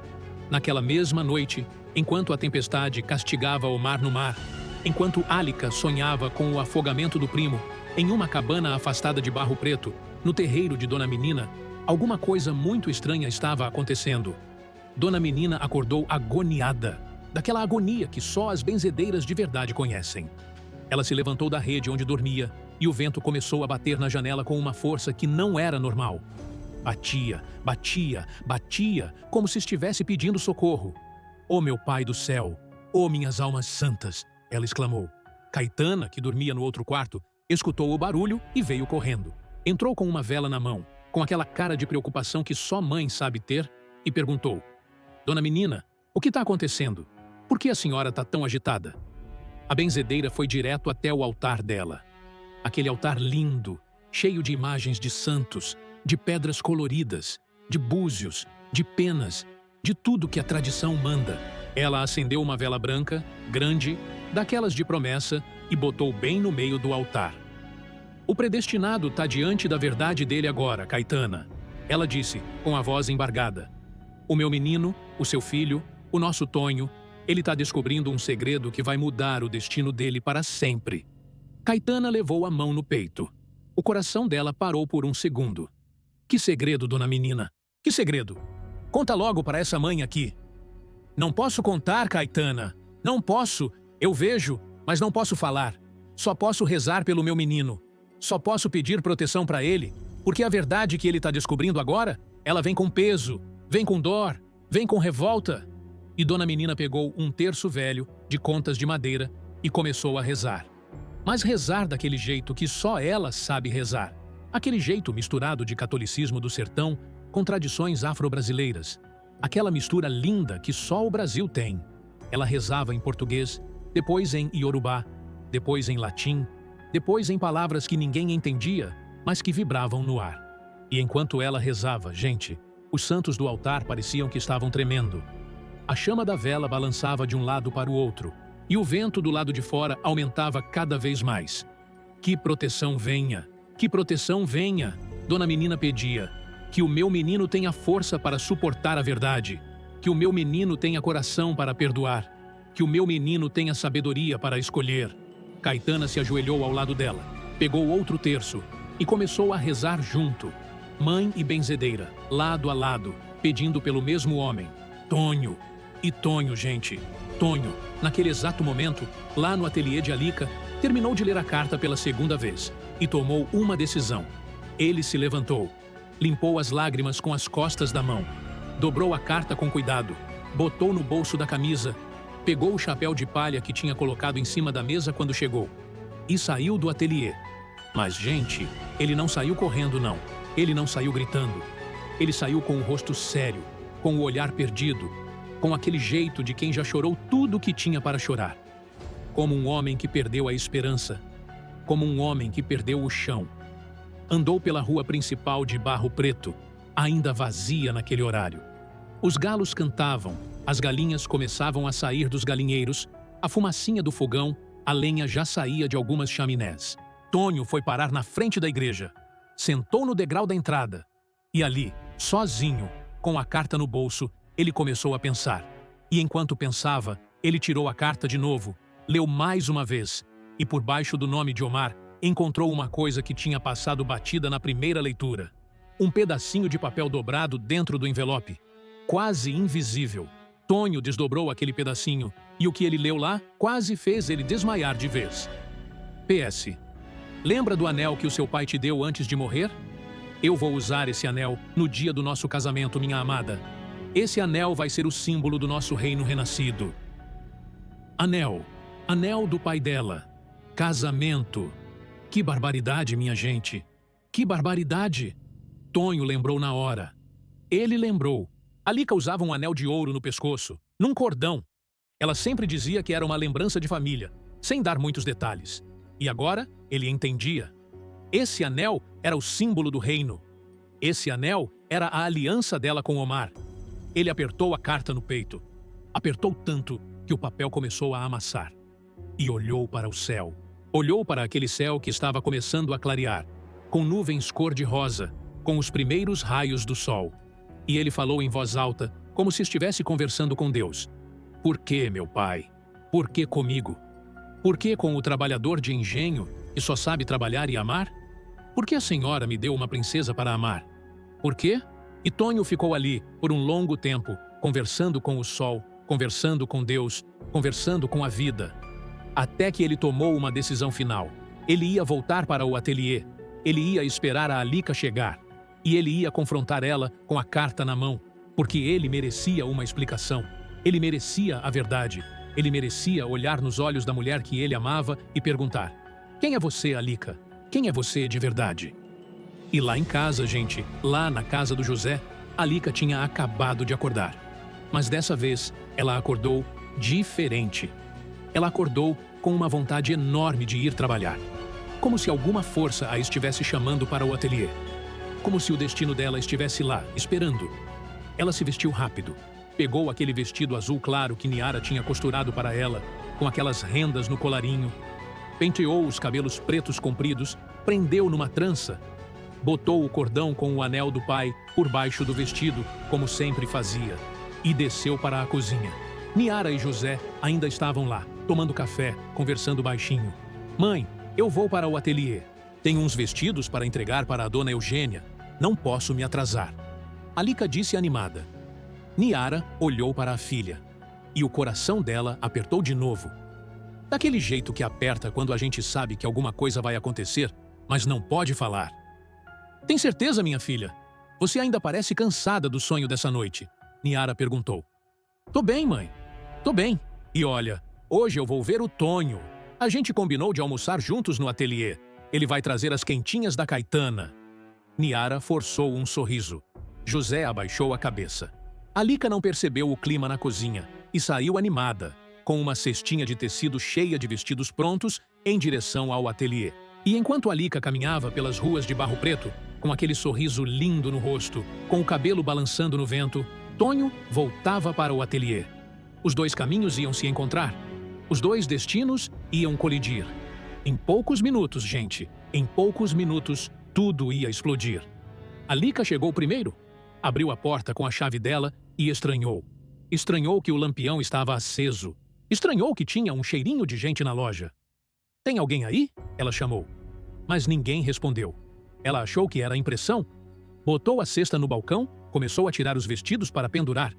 Naquela mesma noite, enquanto a tempestade castigava Omar no mar, enquanto Alika sonhava com o afogamento do primo, em uma cabana afastada de Barro Preto, no terreiro de Dona Menina, alguma coisa muito estranha estava acontecendo. Dona Menina acordou agoniada, daquela agonia que só as benzedeiras de verdade conhecem. Ela se levantou da rede onde dormia e o vento começou a bater na janela com uma força que não era normal. Batia, batia, batia, como se estivesse pedindo socorro. "Ó meu Pai do céu! Ó minhas almas santas!" ela exclamou. Caetana, que dormia no outro quarto, escutou o barulho e veio correndo. Entrou com uma vela na mão. com aquela cara de preocupação que só mãe sabe ter, e perguntou: Dona Menina, o que está acontecendo? Por que a senhora está tão agitada? A benzedeira foi direto até o altar dela. Aquele altar lindo, cheio de imagens de santos, de pedras coloridas, de búzios, de penas, de tudo que a tradição manda. Ela acendeu uma vela branca, grande, daquelas de promessa, e botou bem no meio do altar. O predestinado está diante da verdade dele agora, Caetana. Ela disse, com a voz embargada. O meu menino, o seu filho, o nosso Tonho, ele está descobrindo um segredo que vai mudar o destino dele para sempre. Caetana levou a mão no peito. O coração dela parou por um segundo. Que segredo, dona menina? Que segredo? Conta logo para essa mãe aqui. Não posso contar, Caetana. Não posso. Eu vejo, mas não posso falar. Só posso rezar pelo meu menino. Só posso pedir proteção para ele, porque a verdade que ele está descobrindo agora, ela vem com peso, vem com dor, vem com revolta. E dona menina pegou um terço velho de contas de madeira e começou a rezar. Mas rezar daquele jeito que só ela sabe rezar. Aquele jeito misturado de catolicismo do sertão com tradições afro-brasileiras. Aquela mistura linda que só o Brasil tem. Ela rezava em português, depois em iorubá, depois em latim, depois em palavras que ninguém entendia, mas que vibravam no ar. E enquanto ela rezava, gente, os santos do altar pareciam que estavam tremendo. A chama da vela balançava de um lado para o outro, e o vento do lado de fora aumentava cada vez mais. Que proteção venha! Que proteção venha! Dona Menina pedia. Que o meu menino tenha força para suportar a verdade. Que o meu menino tenha coração para perdoar. Que o meu menino tenha sabedoria para escolher. Caetana se ajoelhou ao lado dela, pegou outro terço e começou a rezar junto. Mãe e benzedeira, lado a lado, pedindo pelo mesmo homem. Tonho. E Tonho, gente. Tonho, naquele exato momento, lá no ateliê de Alica, terminou de ler a carta pela segunda vez e tomou uma decisão. Ele se levantou, limpou as lágrimas com as costas da mão, dobrou a carta com cuidado, botou no bolso da camisa, pegou o chapéu de palha que tinha colocado em cima da mesa quando chegou e saiu do ateliê. Mas, gente, ele não saiu correndo, não. Ele não saiu gritando. Ele saiu com o rosto sério, com o olhar perdido, com aquele jeito de quem já chorou tudo o que tinha para chorar. Como um homem que perdeu a esperança, como um homem que perdeu o chão. Andou pela rua principal de Barro Preto, ainda vazia naquele horário. Os galos cantavam, as galinhas começavam a sair dos galinheiros, a fumacinha do fogão, a lenha já saía de algumas chaminés. Tonho foi parar na frente da igreja, sentou no degrau da entrada e ali, sozinho, com a carta no bolso, ele começou a pensar. E enquanto pensava, ele tirou a carta de novo, leu mais uma vez e, por baixo do nome de Omar, encontrou uma coisa que tinha passado batida na primeira leitura. Um pedacinho de papel dobrado dentro do envelope, quase invisível. Tonho desdobrou aquele pedacinho e o que ele leu lá quase fez ele desmaiar de vez. PS. Lembra do anel que o seu pai te deu antes de morrer? Eu vou usar esse anel no dia do nosso casamento, minha amada. Esse anel vai ser o símbolo do nosso reino renascido. Anel. Anel do pai dela. Casamento. Que barbaridade, minha gente. Que barbaridade. Tonho lembrou na hora. Ele lembrou. Alica usava um anel de ouro no pescoço, num cordão. Ela sempre dizia que era uma lembrança de família, sem dar muitos detalhes. E agora ele entendia. Esse anel era o símbolo do reino. Esse anel era a aliança dela com Omar. Ele apertou a carta no peito. Apertou tanto que o papel começou a amassar. E olhou para o céu. Olhou para aquele céu que estava começando a clarear, com nuvens cor-de-rosa, com os primeiros raios do sol. E ele falou em voz alta, como se estivesse conversando com Deus. Por que, meu pai? Por que comigo? Por que com o trabalhador de engenho, que só sabe trabalhar e amar? Por que a senhora me deu uma princesa para amar? Por quê? E Tonho ficou ali, por um longo tempo, conversando com o sol, conversando com Deus, conversando com a vida. Até que ele tomou uma decisão final. Ele ia voltar para o ateliê. Ele ia esperar a Alica chegar. E ele ia confrontar ela com a carta na mão, porque ele merecia uma explicação. Ele merecia a verdade. Ele merecia olhar nos olhos da mulher que ele amava e perguntar: quem é você, Alica? Quem é você de verdade? E lá em casa, gente, lá na casa do José, Alika tinha acabado de acordar. Mas dessa vez, ela acordou diferente. Ela acordou com uma vontade enorme de ir trabalhar. Como se alguma força a estivesse chamando para o ateliê. Como se o destino dela estivesse lá, esperando. Ela se vestiu rápido. Pegou aquele vestido azul claro que Niara tinha costurado para ela, com aquelas rendas no colarinho. Penteou os cabelos pretos compridos, prendeu numa trança. Botou o cordão com o anel do pai por baixo do vestido, como sempre fazia, e desceu para a cozinha. Niara e José ainda estavam lá, tomando café, conversando baixinho. Mãe, eu vou para o ateliê. Tenho uns vestidos para entregar para a dona Eugênia. Não posso me atrasar. Alika disse animada. Niara olhou para a filha, e o coração dela apertou de novo. Daquele jeito que aperta quando a gente sabe que alguma coisa vai acontecer, mas não pode falar. Tem certeza, minha filha? Você ainda parece cansada do sonho dessa noite. Niara perguntou. Tô bem, mãe. Tô bem. E olha, hoje eu vou ver o Tonho. A gente combinou de almoçar juntos no ateliê. Ele vai trazer as quentinhas da Caetana. Niara forçou um sorriso. José abaixou a cabeça. Alika não percebeu o clima na cozinha e saiu animada, com uma cestinha de tecido cheia de vestidos prontos, em direção ao ateliê. E enquanto Alika caminhava pelas ruas de Barro Preto, com aquele sorriso lindo no rosto, com o cabelo balançando no vento, Tonho voltava para o ateliê. Os dois caminhos iam se encontrar. Os dois destinos iam colidir. Em poucos minutos, gente, em poucos minutos, tudo ia explodir. Alika chegou primeiro, abriu a porta com a chave dela e estranhou. Estranhou que o lampião estava aceso. Estranhou que tinha um cheirinho de gente na loja. Tem alguém aí? Ela chamou. Mas ninguém respondeu. Ela achou que era impressão. Botou a cesta no balcão, começou a tirar os vestidos para pendurar.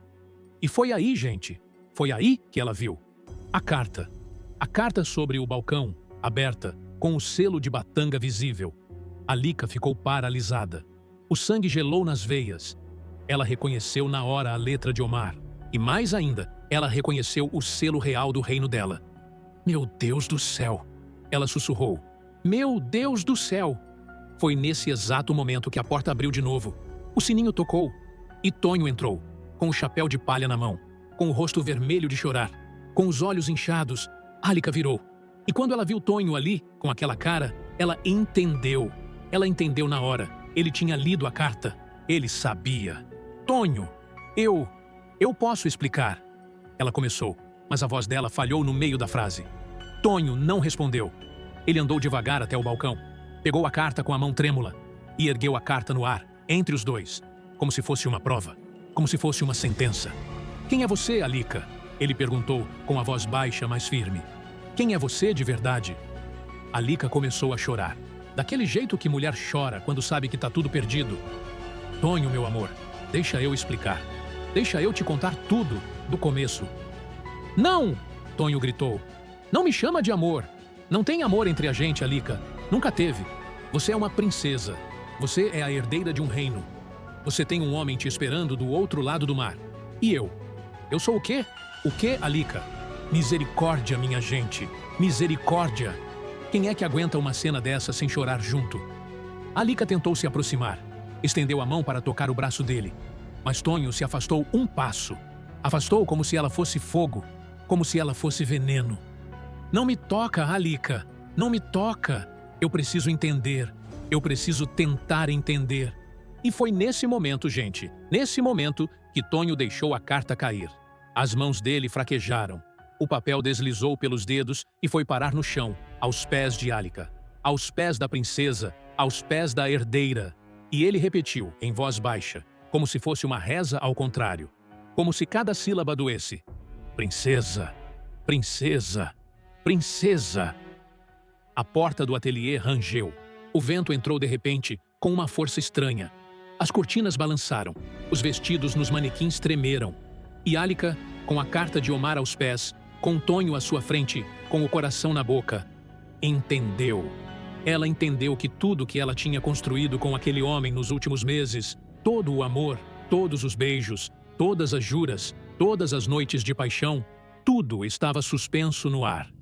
E foi aí, gente, foi aí que ela viu. A carta. A carta sobre o balcão, aberta, com o selo de Batanga visível. Alika ficou paralisada. O sangue gelou nas veias. Ela reconheceu na hora a letra de Omar. E mais ainda, ela reconheceu o selo real do reino dela. Meu Deus do céu! Ela sussurrou. Meu Deus do céu! Foi nesse exato momento que a porta abriu de novo. O sininho tocou. E Tonho entrou, com o chapéu de palha na mão, com o rosto vermelho de chorar, com os olhos inchados. Alika virou. E quando ela viu Tonho ali, com aquela cara, ela entendeu. Ela entendeu na hora. Ele tinha lido a carta. Ele sabia. Tonho, eu posso explicar. Ela começou, mas a voz dela falhou no meio da frase. Tonho não respondeu. Ele andou devagar até o balcão, pegou a carta com a mão trêmula e ergueu a carta no ar, entre os dois, como se fosse uma prova, como se fosse uma sentença. Quem é você, Alika? Ele perguntou com a voz baixa, mas firme. Quem é você de verdade? Alika começou a chorar, daquele jeito que mulher chora quando sabe que tá tudo perdido. Tonho, meu amor, deixa eu explicar. Deixa eu te contar tudo, do começo. Não! Tonho gritou. Não me chama de amor. Não tem amor entre a gente, Alika. Nunca teve. Você é uma princesa. Você é a herdeira de um reino. Você tem um homem te esperando do outro lado do mar. E eu? Eu sou o quê? O quê, Alika? Misericórdia, minha gente. Misericórdia. Quem é que aguenta uma cena dessa sem chorar junto? Alika tentou se aproximar. Estendeu a mão para tocar o braço dele. Mas Tonho se afastou um passo. Afastou como se ela fosse fogo. Como se ela fosse veneno. Não me toca, Alika. Não me toca. Eu preciso entender. Eu preciso tentar entender. E foi nesse momento, gente, nesse momento, que Tonho deixou a carta cair. As mãos dele fraquejaram. O papel deslizou pelos dedos e foi parar no chão, aos pés de Alika. Aos pés da princesa, aos pés da herdeira. E ele repetiu, em voz baixa, como se fosse uma reza ao contrário. Como se cada sílaba doesse. Princesa, princesa, princesa. A porta do ateliê rangeu. O vento entrou de repente, com uma força estranha. As cortinas balançaram. Os vestidos nos manequins tremeram. E Alika, com a carta de Omar aos pés, com Tonho à sua frente, com o coração na boca, entendeu. Ela entendeu que tudo que ela tinha construído com aquele homem nos últimos meses, todo o amor, todos os beijos, todas as juras, todas as noites de paixão, tudo estava suspenso no ar.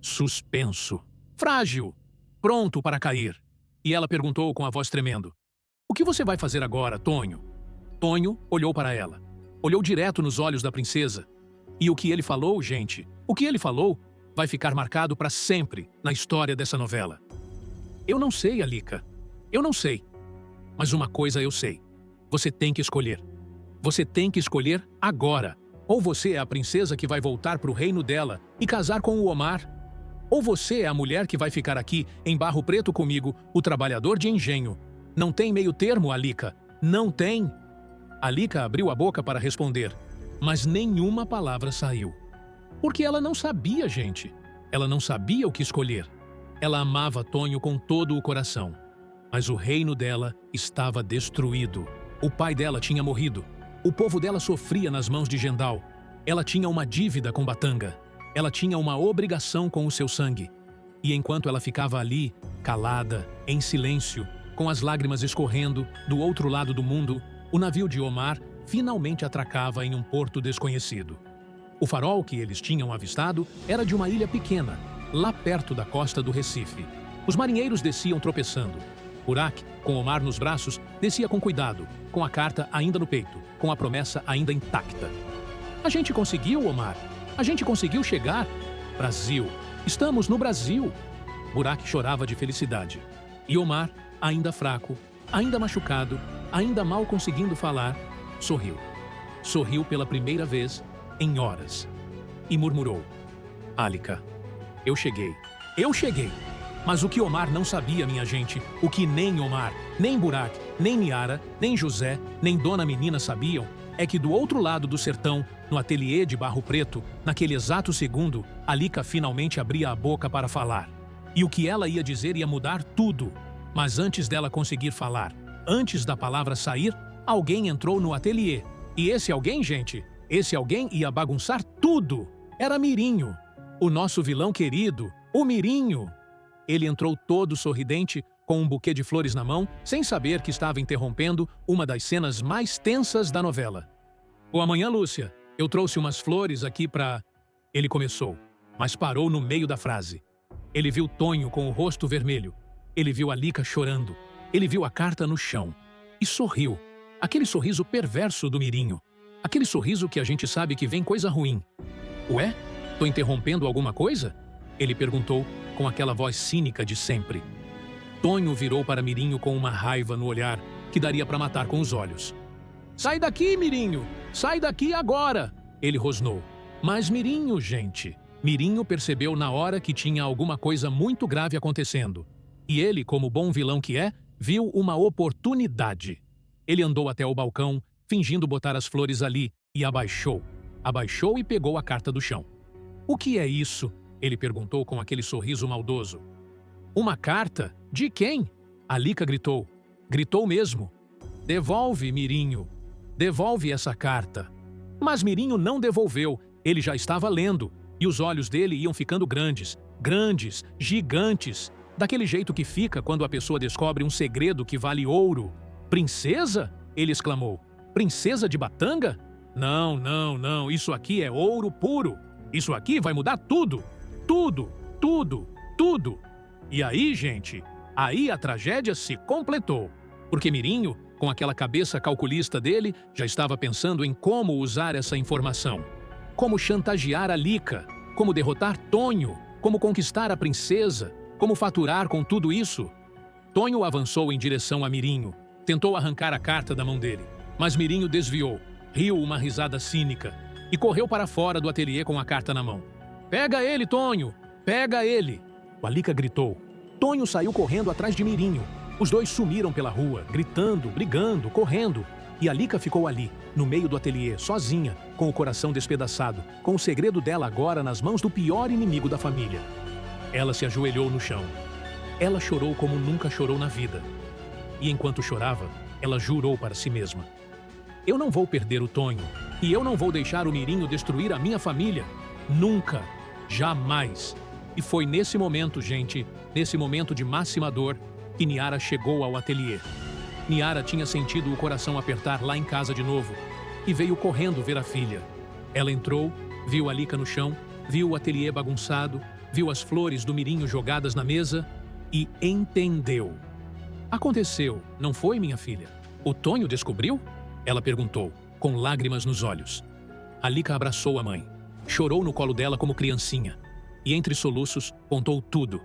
Suspenso. Frágil. Pronto para cair. E ela perguntou com a voz tremendo. O que você vai fazer agora, Tonho? Tonho olhou para ela. Olhou direto nos olhos da princesa. E o que ele falou, gente, o que ele falou vai ficar marcado para sempre na história dessa novela. Eu não sei, Alika. Eu não sei. Mas uma coisa eu sei. Você tem que escolher. Você tem que escolher agora. Ou você é a princesa que vai voltar para o reino dela e casar com o Omar, ou você é a mulher que vai ficar aqui em Barro Preto comigo, o trabalhador de engenho. Não tem meio termo, Alika. Não tem. Alika abriu a boca para responder, mas nenhuma palavra saiu. Porque ela não sabia, gente. Ela não sabia o que escolher. Ela amava Tonho com todo o coração. Mas o reino dela estava destruído. O pai dela tinha morrido. O povo dela sofria nas mãos de Gendal. Ela tinha uma dívida com Batanga. Ela tinha uma obrigação com o seu sangue. E enquanto ela ficava ali, calada, em silêncio, com as lágrimas escorrendo do outro lado do mundo, o navio de Omar finalmente atracava em um porto desconhecido. O farol que eles tinham avistado era de uma ilha pequena, lá perto da costa do Recife. Os marinheiros desciam tropeçando. Burak, com Omar nos braços, descia com cuidado, com a carta ainda no peito, com a promessa ainda intacta. A gente conseguiu, Omar. A gente conseguiu chegar. Brasil. Estamos no Brasil. Burak chorava de felicidade. E Omar, ainda fraco, ainda machucado, ainda mal conseguindo falar, sorriu. Sorriu pela primeira vez em horas. E murmurou: Alika, eu cheguei. Eu cheguei. Mas o que Omar não sabia, minha gente, o que nem Omar, nem Burak, nem Niara, nem José, nem Dona Menina sabiam, é que do outro lado do sertão, no ateliê de Barro Preto, naquele exato segundo, Alika finalmente abria a boca para falar. E o que ela ia dizer ia mudar tudo. Mas antes dela conseguir falar, antes da palavra sair, alguém entrou no ateliê. E esse alguém, gente, esse alguém ia bagunçar tudo. Era Mirinho, o nosso vilão querido, o Mirinho. Ele entrou todo sorridente, com um buquê de flores na mão, sem saber que estava interrompendo uma das cenas mais tensas da novela. Boa manhã, Lúcia. Eu trouxe umas flores aqui pra... Ele começou, mas parou no meio da frase. Ele viu Tonho com o rosto vermelho. Ele viu Alika chorando. Ele viu a carta no chão. E sorriu. Aquele sorriso perverso do Mirinho. Aquele sorriso que a gente sabe que vem coisa ruim. Ué? Tô interrompendo alguma coisa? Ele perguntou com aquela voz cínica de sempre. Tonho virou para Mirinho com uma raiva no olhar que daria para matar com os olhos. Sai daqui, Mirinho! Sai daqui agora! Ele rosnou. Mas Mirinho, gente... Mirinho percebeu na hora que tinha alguma coisa muito grave acontecendo. E ele, como bom vilão que é, viu uma oportunidade. Ele andou até o balcão, fingindo botar as flores ali, e abaixou. Abaixou e pegou a carta do chão. O que é isso? Ele perguntou com aquele sorriso maldoso. Uma carta? De quem? Alika gritou. Gritou mesmo. Devolve, Mirinho. Devolve essa carta. Mas Mirinho não devolveu. Ele já estava lendo. E os olhos dele iam ficando grandes. Grandes, gigantes. Daquele jeito que fica quando a pessoa descobre um segredo que vale ouro. Princesa? Ele exclamou. Princesa de Batanga? Não, não, não. Isso aqui é ouro puro. Isso aqui vai mudar tudo. Tudo, tudo, tudo. E aí, gente, aí a tragédia se completou. Porque Mirinho, com aquela cabeça calculista dele, já estava pensando em como usar essa informação. Como chantagear Alika, como derrotar Tonho, como conquistar a princesa, como faturar com tudo isso. Tonho avançou em direção a Mirinho, tentou arrancar a carta da mão dele, mas Mirinho desviou, riu uma risada cínica e correu para fora do ateliê com a carta na mão. Pega ele, Tonho! Pega ele! O Alika gritou. Tonho saiu correndo atrás de Mirinho. Os dois sumiram pela rua, gritando, brigando, correndo. E Alika ficou ali, no meio do ateliê, sozinha, com o coração despedaçado, com o segredo dela agora nas mãos do pior inimigo da família. Ela se ajoelhou no chão. Ela chorou como nunca chorou na vida. E enquanto chorava, ela jurou para si mesma. Eu não vou perder o Tonho, e eu não vou deixar o Mirinho destruir a minha família. Nunca. Jamais. E foi nesse momento, gente, nesse momento de máxima dor, que Niara chegou ao ateliê. Niara tinha sentido o coração apertar lá em casa de novo e veio correndo ver a filha. Ela entrou, viu Alika no chão, viu o ateliê bagunçado, viu as flores do Mirinho jogadas na mesa e entendeu. Aconteceu, não foi, minha filha? O Tonho descobriu? Ela perguntou, com lágrimas nos olhos. Alika abraçou a mãe. Chorou no colo dela como criancinha. E entre soluços, contou tudo.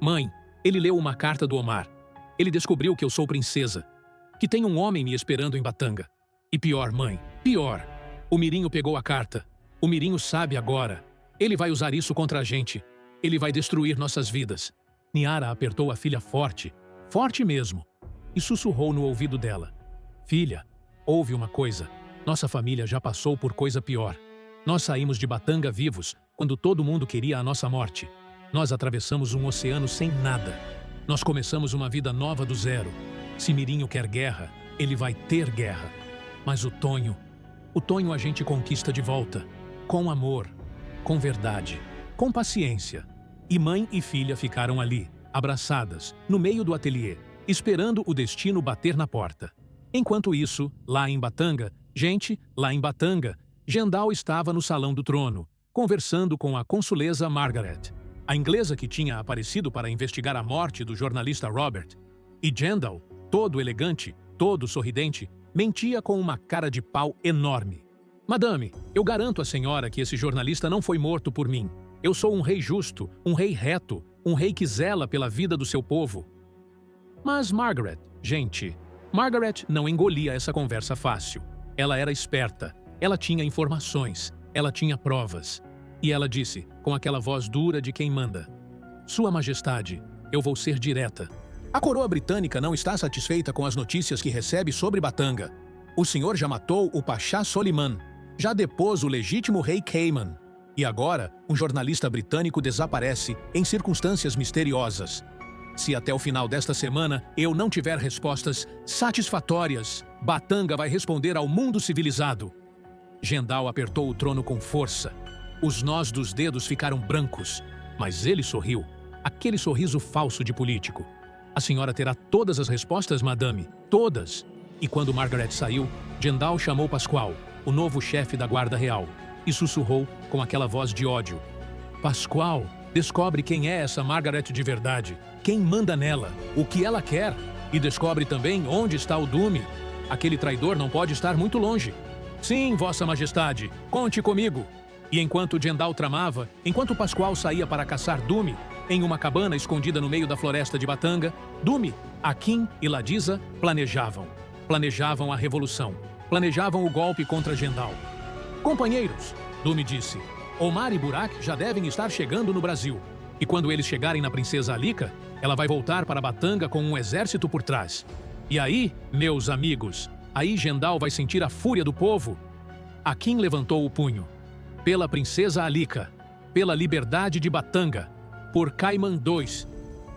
Mãe, ele leu uma carta do Omar. Ele descobriu que eu sou princesa. Que tem um homem me esperando em Batanga. E pior, mãe, pior. O Mirinho pegou a carta. O Mirinho sabe agora. Ele vai usar isso contra a gente. Ele vai destruir nossas vidas. Niara apertou a filha forte, forte mesmo, e sussurrou no ouvido dela. Filha, ouve uma coisa. Nossa família já passou por coisa pior. Nós saímos de Batanga vivos, quando todo mundo queria a nossa morte. Nós atravessamos um oceano sem nada. Nós começamos uma vida nova do zero. Se Mirinho quer guerra, ele vai ter guerra. Mas o Tonho a gente conquista de volta. Com amor, com verdade, com paciência. E mãe e filha ficaram ali, abraçadas, no meio do ateliê, esperando o destino bater na porta. Enquanto isso, lá em Batanga, Gendal estava no salão do trono, conversando com a consulesa Margaret, a inglesa que tinha aparecido para investigar a morte do jornalista Robert. E Gendal, todo elegante, todo sorridente, mentia com uma cara de pau enorme. Madame, eu garanto à senhora que esse jornalista não foi morto por mim. Eu sou um rei justo, um rei reto, um rei que zela pela vida do seu povo. Mas Margaret não engolia essa conversa fácil. Ela era esperta, ela tinha informações, ela tinha provas. E ela disse, com aquela voz dura de quem manda: Sua Majestade, eu vou ser direta. A coroa britânica não está satisfeita com as notícias que recebe sobre Batanga. O senhor já matou o Pachá Soliman, já depôs o legítimo rei Cayman. E agora, um jornalista britânico desaparece em circunstâncias misteriosas. Se até o final desta semana eu não tiver respostas satisfatórias, Batanga vai responder ao mundo civilizado. Gendal apertou o trono com força. Os nós dos dedos ficaram brancos, mas ele sorriu. Aquele sorriso falso de político. A senhora terá todas as respostas, madame, todas. E quando Margaret saiu, Gendal chamou Pascoal, o novo chefe da Guarda Real, e sussurrou com aquela voz de ódio: Pascoal, descobre quem é essa Margaret de verdade, quem manda nela, o que ela quer, e descobre também onde está o Dume. Aquele traidor não pode estar muito longe. Sim, Vossa Majestade, conte comigo. E enquanto Gendal tramava, enquanto Pascoal saía para caçar Dume, em uma cabana escondida no meio da floresta de Batanga, Dume, Akin e Ladisa planejavam a revolução, planejavam o golpe contra Gendal. Companheiros, Dume disse, Omar e Burak já devem estar chegando no Brasil. E quando eles chegarem na princesa Alika, ela vai voltar para Batanga com um exército por trás. E aí, meus amigos, aí Gendal vai sentir a fúria do povo. Akin levantou o punho. Pela princesa Alika, pela liberdade de Batanga, por Cayman II.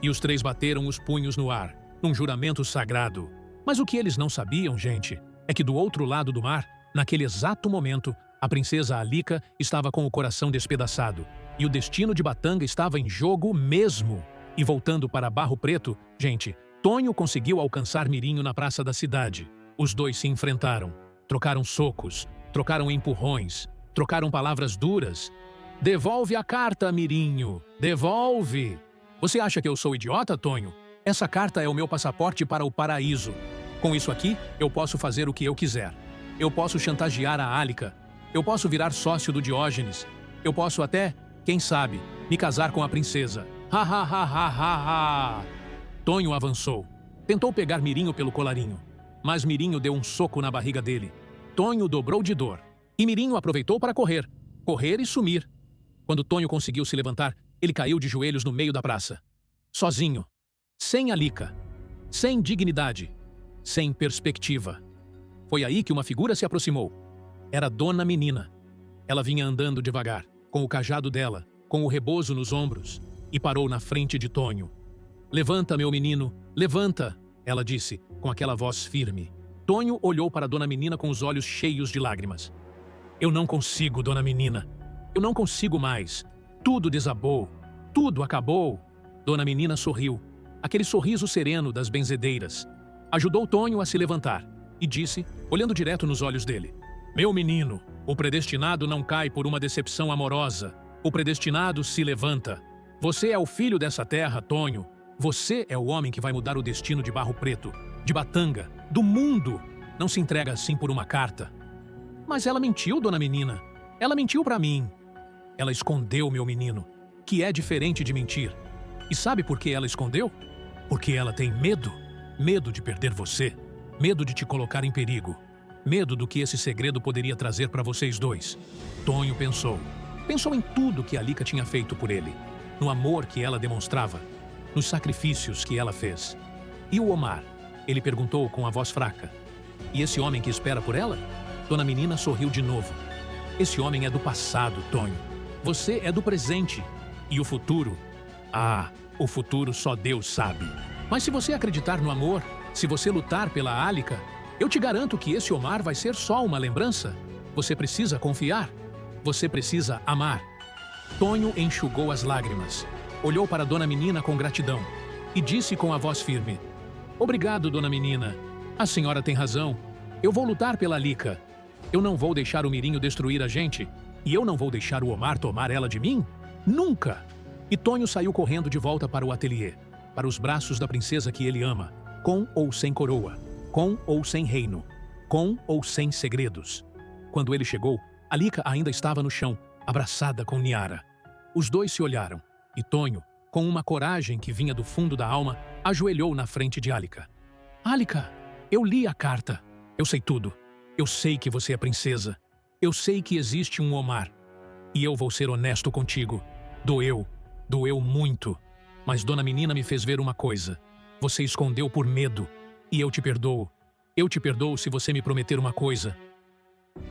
E os três bateram os punhos no ar, num juramento sagrado. Mas o que eles não sabiam, gente, é que do outro lado do mar, naquele exato momento, a princesa Alika estava com o coração despedaçado. E o destino de Batanga estava em jogo mesmo. E voltando para Barro Preto, gente, Tonho conseguiu alcançar Mirinho na praça da cidade. Os dois se enfrentaram, trocaram socos, trocaram empurrões, trocaram palavras duras. Devolve a carta, Mirinho, devolve! Você acha que eu sou idiota, Tonho? Essa carta é o meu passaporte para o paraíso. Com isso aqui, eu posso fazer o que eu quiser. Eu posso chantagear a Alika. Eu posso virar sócio do Diógenes. Eu posso até, quem sabe, me casar com a princesa. Ha ha ha ha ha ha! Tonho avançou. Tentou pegar Mirinho pelo colarinho. Mas Mirinho deu um soco na barriga dele. Tonho dobrou de dor. E Mirinho aproveitou para correr. Correr e sumir. Quando Tonho conseguiu se levantar, ele caiu de joelhos no meio da praça. Sozinho. Sem Alika. Sem dignidade. Sem perspectiva. Foi aí que uma figura se aproximou. Era Dona Menina. Ela vinha andando devagar, com o cajado dela, com o rebozo nos ombros, e parou na frente de Tonho. Levanta, meu menino, levanta, ela disse, com aquela voz firme. Tonho olhou para Dona Menina com os olhos cheios de lágrimas. Eu não consigo, Dona Menina. Eu não consigo mais. Tudo desabou. Tudo acabou. Dona Menina sorriu. Aquele sorriso sereno das benzedeiras. Ajudou Tonho a se levantar e disse, olhando direto nos olhos dele: Meu menino, o predestinado não cai por uma decepção amorosa. O predestinado se levanta. Você é o filho dessa terra, Tonho. Você é o homem que vai mudar o destino de Barro Preto, de Batanga, do mundo. Não se entrega assim por uma carta. Mas ela mentiu, dona menina. Ela mentiu pra mim. Ela escondeu meu menino, que é diferente de mentir. E sabe por que ela escondeu? Porque ela tem medo. Medo de perder você. Medo de te colocar em perigo. Medo do que esse segredo poderia trazer para vocês dois. Tonho pensou. Pensou em tudo que a Lica tinha feito por ele. No amor que ela demonstrava. Nos sacrifícios que ela fez. E o Omar? Ele perguntou com a voz fraca. E esse homem que espera por ela? Dona Menina sorriu de novo. Esse homem é do passado, Tonho. Você é do presente. E o futuro? Ah, o futuro só Deus sabe. Mas se você acreditar no amor, se você lutar pela Alica, eu te garanto que esse Omar vai ser só uma lembrança. Você precisa confiar. Você precisa amar. Tonho enxugou as lágrimas. Olhou para Dona Menina com gratidão e disse com a voz firme: Obrigado, Dona Menina. A senhora tem razão. Eu vou lutar pela Lica. Eu não vou deixar o Mirinho destruir a gente. E eu não vou deixar o Omar tomar ela de mim? Nunca! E Tonho saiu correndo de volta para o ateliê, para os braços da princesa que ele ama, com ou sem coroa, com ou sem reino, com ou sem segredos. Quando ele chegou, a Lica ainda estava no chão, abraçada com Niara. Os dois se olharam, e Tonho, com uma coragem que vinha do fundo da alma, ajoelhou na frente de Alica. Alica, eu li a carta. Eu sei tudo. Eu sei que você é princesa. Eu sei que existe um Omar. E eu vou ser honesto contigo. Doeu muito. Mas Dona Menina me fez ver uma coisa. Você escondeu por medo. E eu te perdoo. Eu te perdoo se você me prometer uma coisa.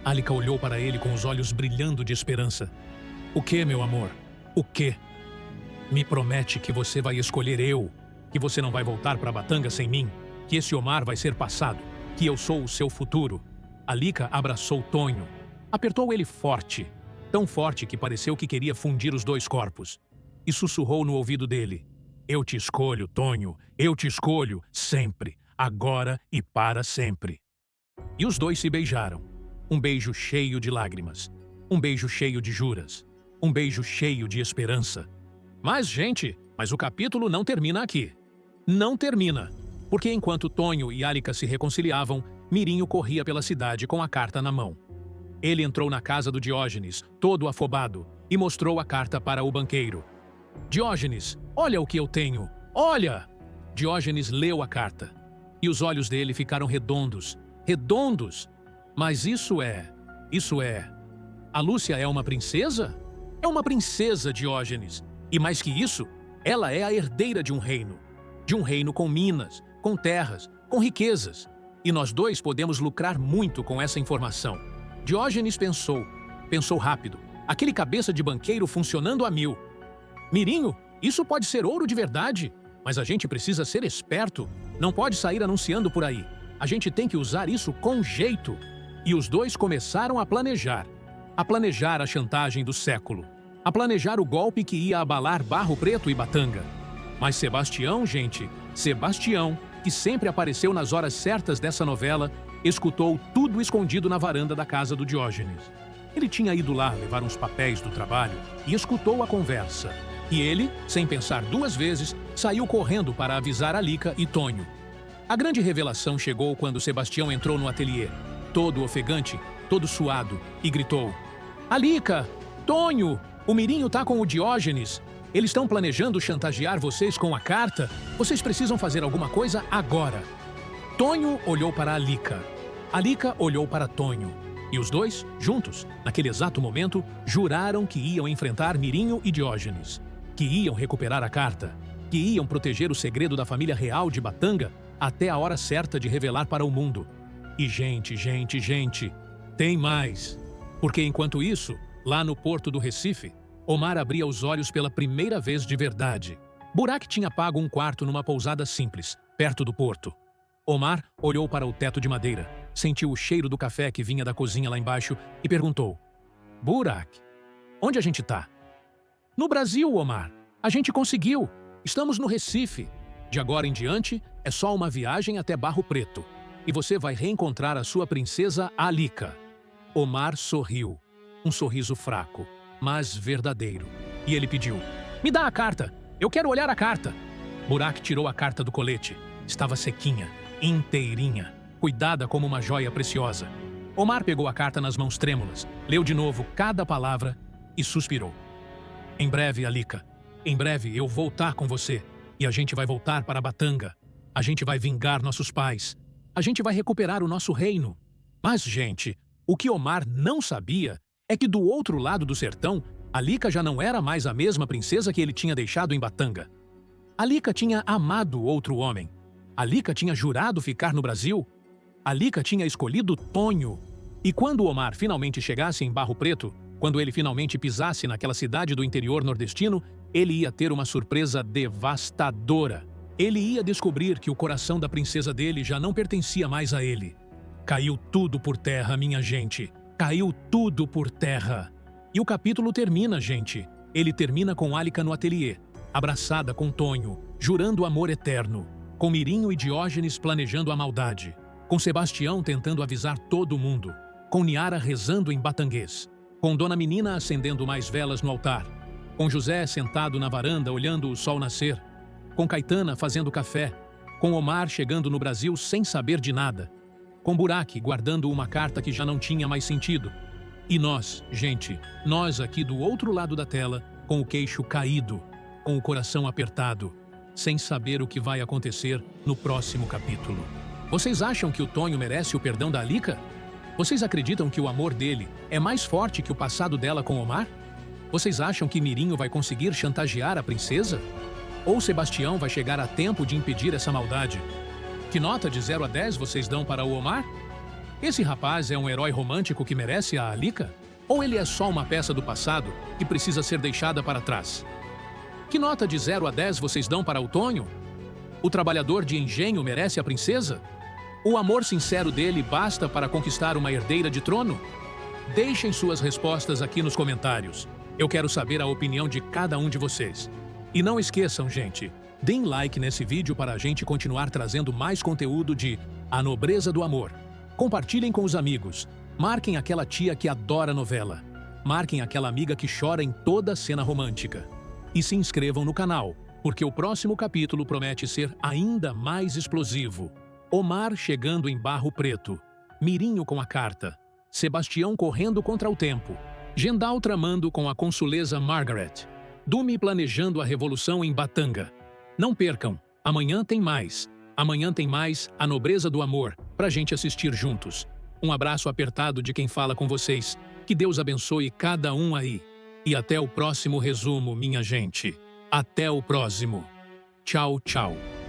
Alica olhou para ele com os olhos brilhando de esperança. O que, meu amor? O que? Me promete que você vai escolher eu, que você não vai voltar para Batanga sem mim, que esse Omar vai ser passado, que eu sou o seu futuro. A Lica abraçou Tonho. Apertou ele forte, tão forte que pareceu que queria fundir os dois corpos. E sussurrou no ouvido dele. Eu te escolho, Tonho. Eu te escolho, sempre, agora e para sempre. E os dois se beijaram. Um beijo cheio de lágrimas. Um beijo cheio de juras. Um beijo cheio de esperança. Mas, gente, o capítulo não termina aqui. Não termina. Porque enquanto Tonho e Alica se reconciliavam, Mirinho corria pela cidade com a carta na mão. Ele entrou na casa do Diógenes, todo afobado, e mostrou a carta para o banqueiro. Diógenes, olha o que eu tenho! Olha! Diógenes leu a carta. E os olhos dele ficaram redondos. Redondos! Mas isso é... A Lúcia é uma princesa? É uma princesa, Diógenes. E mais que isso, ela é a herdeira de um reino. De um reino com minas, com terras, com riquezas. E nós dois podemos lucrar muito com essa informação. Diógenes pensou rápido. Aquele cabeça de banqueiro funcionando a 1000. Mirinho, isso pode ser ouro de verdade, mas a gente precisa ser esperto. Não pode sair anunciando por aí. A gente tem que usar isso com jeito. E os dois começaram a planejar a chantagem do século, a planejar o golpe que ia abalar Barro Preto e Batanga. Mas Sebastião, que sempre apareceu nas horas certas dessa novela, escutou tudo escondido na varanda da casa do Diógenes. Ele tinha ido lá levar uns papéis do trabalho e escutou a conversa. E ele, sem pensar duas vezes, saiu correndo para avisar a Lica e Tonho. A grande revelação chegou quando Sebastião entrou no ateliê, todo ofegante, todo suado, e gritou: Alica! Tonho! O Mirinho tá com o Diógenes! Eles estão planejando chantagear vocês com a carta? Vocês precisam fazer alguma coisa agora! Tonho olhou para a Lica. A Lica olhou para Tonho. E os dois, juntos, naquele exato momento, juraram que iam enfrentar Mirinho e Diógenes. Que iam recuperar a carta. Que iam proteger o segredo da família real de Batanga até a hora certa de revelar para o mundo. E gente, tem mais. Porque enquanto isso, lá no porto do Recife, Omar abria os olhos pela primeira vez de verdade. Burak tinha pago um quarto numa pousada simples, perto do porto. Omar olhou para o teto de madeira, sentiu o cheiro do café que vinha da cozinha lá embaixo e perguntou: Burak, onde a gente tá? No Brasil, Omar. A gente conseguiu. Estamos no Recife. De agora em diante, é só uma viagem até Barro Preto. E você vai reencontrar a sua princesa Alica. Omar sorriu. Um sorriso fraco, mas verdadeiro. E ele pediu: Me dá a carta. Eu quero olhar a carta. Burak tirou a carta do colete. Estava sequinha, inteirinha, cuidada como uma joia preciosa. Omar pegou a carta nas mãos trêmulas, leu de novo cada palavra e suspirou. Em breve, Alika. Em breve eu vou voltar com você. E a gente vai voltar para Batanga. A gente vai vingar nossos pais. A gente vai recuperar o nosso reino. Mas, gente, o que Omar não sabia é que do outro lado do sertão, Alika já não era mais a mesma princesa que ele tinha deixado em Batanga. Alika tinha amado outro homem. Alika tinha jurado ficar no Brasil. Alika tinha escolhido Tonho. E quando Omar finalmente chegasse em Barro Preto, quando ele finalmente pisasse naquela cidade do interior nordestino, ele ia ter uma surpresa devastadora. Ele ia descobrir que o coração da princesa dele já não pertencia mais a ele. Caiu tudo por terra, minha gente. Caiu tudo por terra. E o capítulo termina, gente. Ele termina com Alika no ateliê, abraçada com Tonho, jurando amor eterno, com Mirinho e Diógenes planejando a maldade, com Sebastião tentando avisar todo mundo, com Niara rezando em batanguês, com Dona Menina acendendo mais velas no altar, com José sentado na varanda olhando o sol nascer, com Caetana fazendo café, com Omar chegando no Brasil sem saber de nada, com Burak guardando uma carta que já não tinha mais sentido. E nós, gente, nós aqui do outro lado da tela, com o queixo caído, com o coração apertado, sem saber o que vai acontecer no próximo capítulo. Vocês acham que o Tonho merece o perdão da Alika? Vocês acreditam que o amor dele é mais forte que o passado dela com Omar? Vocês acham que Mirinho vai conseguir chantagear a princesa? Ou Sebastião vai chegar a tempo de impedir essa maldade? Que nota de 0 a 10 vocês dão para o Omar? Esse rapaz é um herói romântico que merece a Alika? Ou ele é só uma peça do passado que precisa ser deixada para trás? Que nota de 0 a 10 vocês dão para o Tonho? O trabalhador de engenho merece a princesa? O amor sincero dele basta para conquistar uma herdeira de trono? Deixem suas respostas aqui nos comentários. Eu quero saber a opinião de cada um de vocês. E não esqueçam, gente, deem like nesse vídeo para a gente continuar trazendo mais conteúdo de A Nobreza do Amor. Compartilhem com os amigos. Marquem aquela tia que adora novela. Marquem aquela amiga que chora em toda cena romântica. E se inscrevam no canal, porque o próximo capítulo promete ser ainda mais explosivo. Omar chegando em Barro Preto, Mirinho com a carta, Sebastião correndo contra o tempo, Gendal tramando com a consuleza Margaret, Dumi planejando a revolução em Batanga. Não percam, amanhã tem mais. Amanhã tem mais A Nobreza do Amor, pra gente assistir juntos. Um abraço apertado de quem fala com vocês. Que Deus abençoe cada um aí. E até o próximo resumo, minha gente. Até o próximo. Tchau, tchau.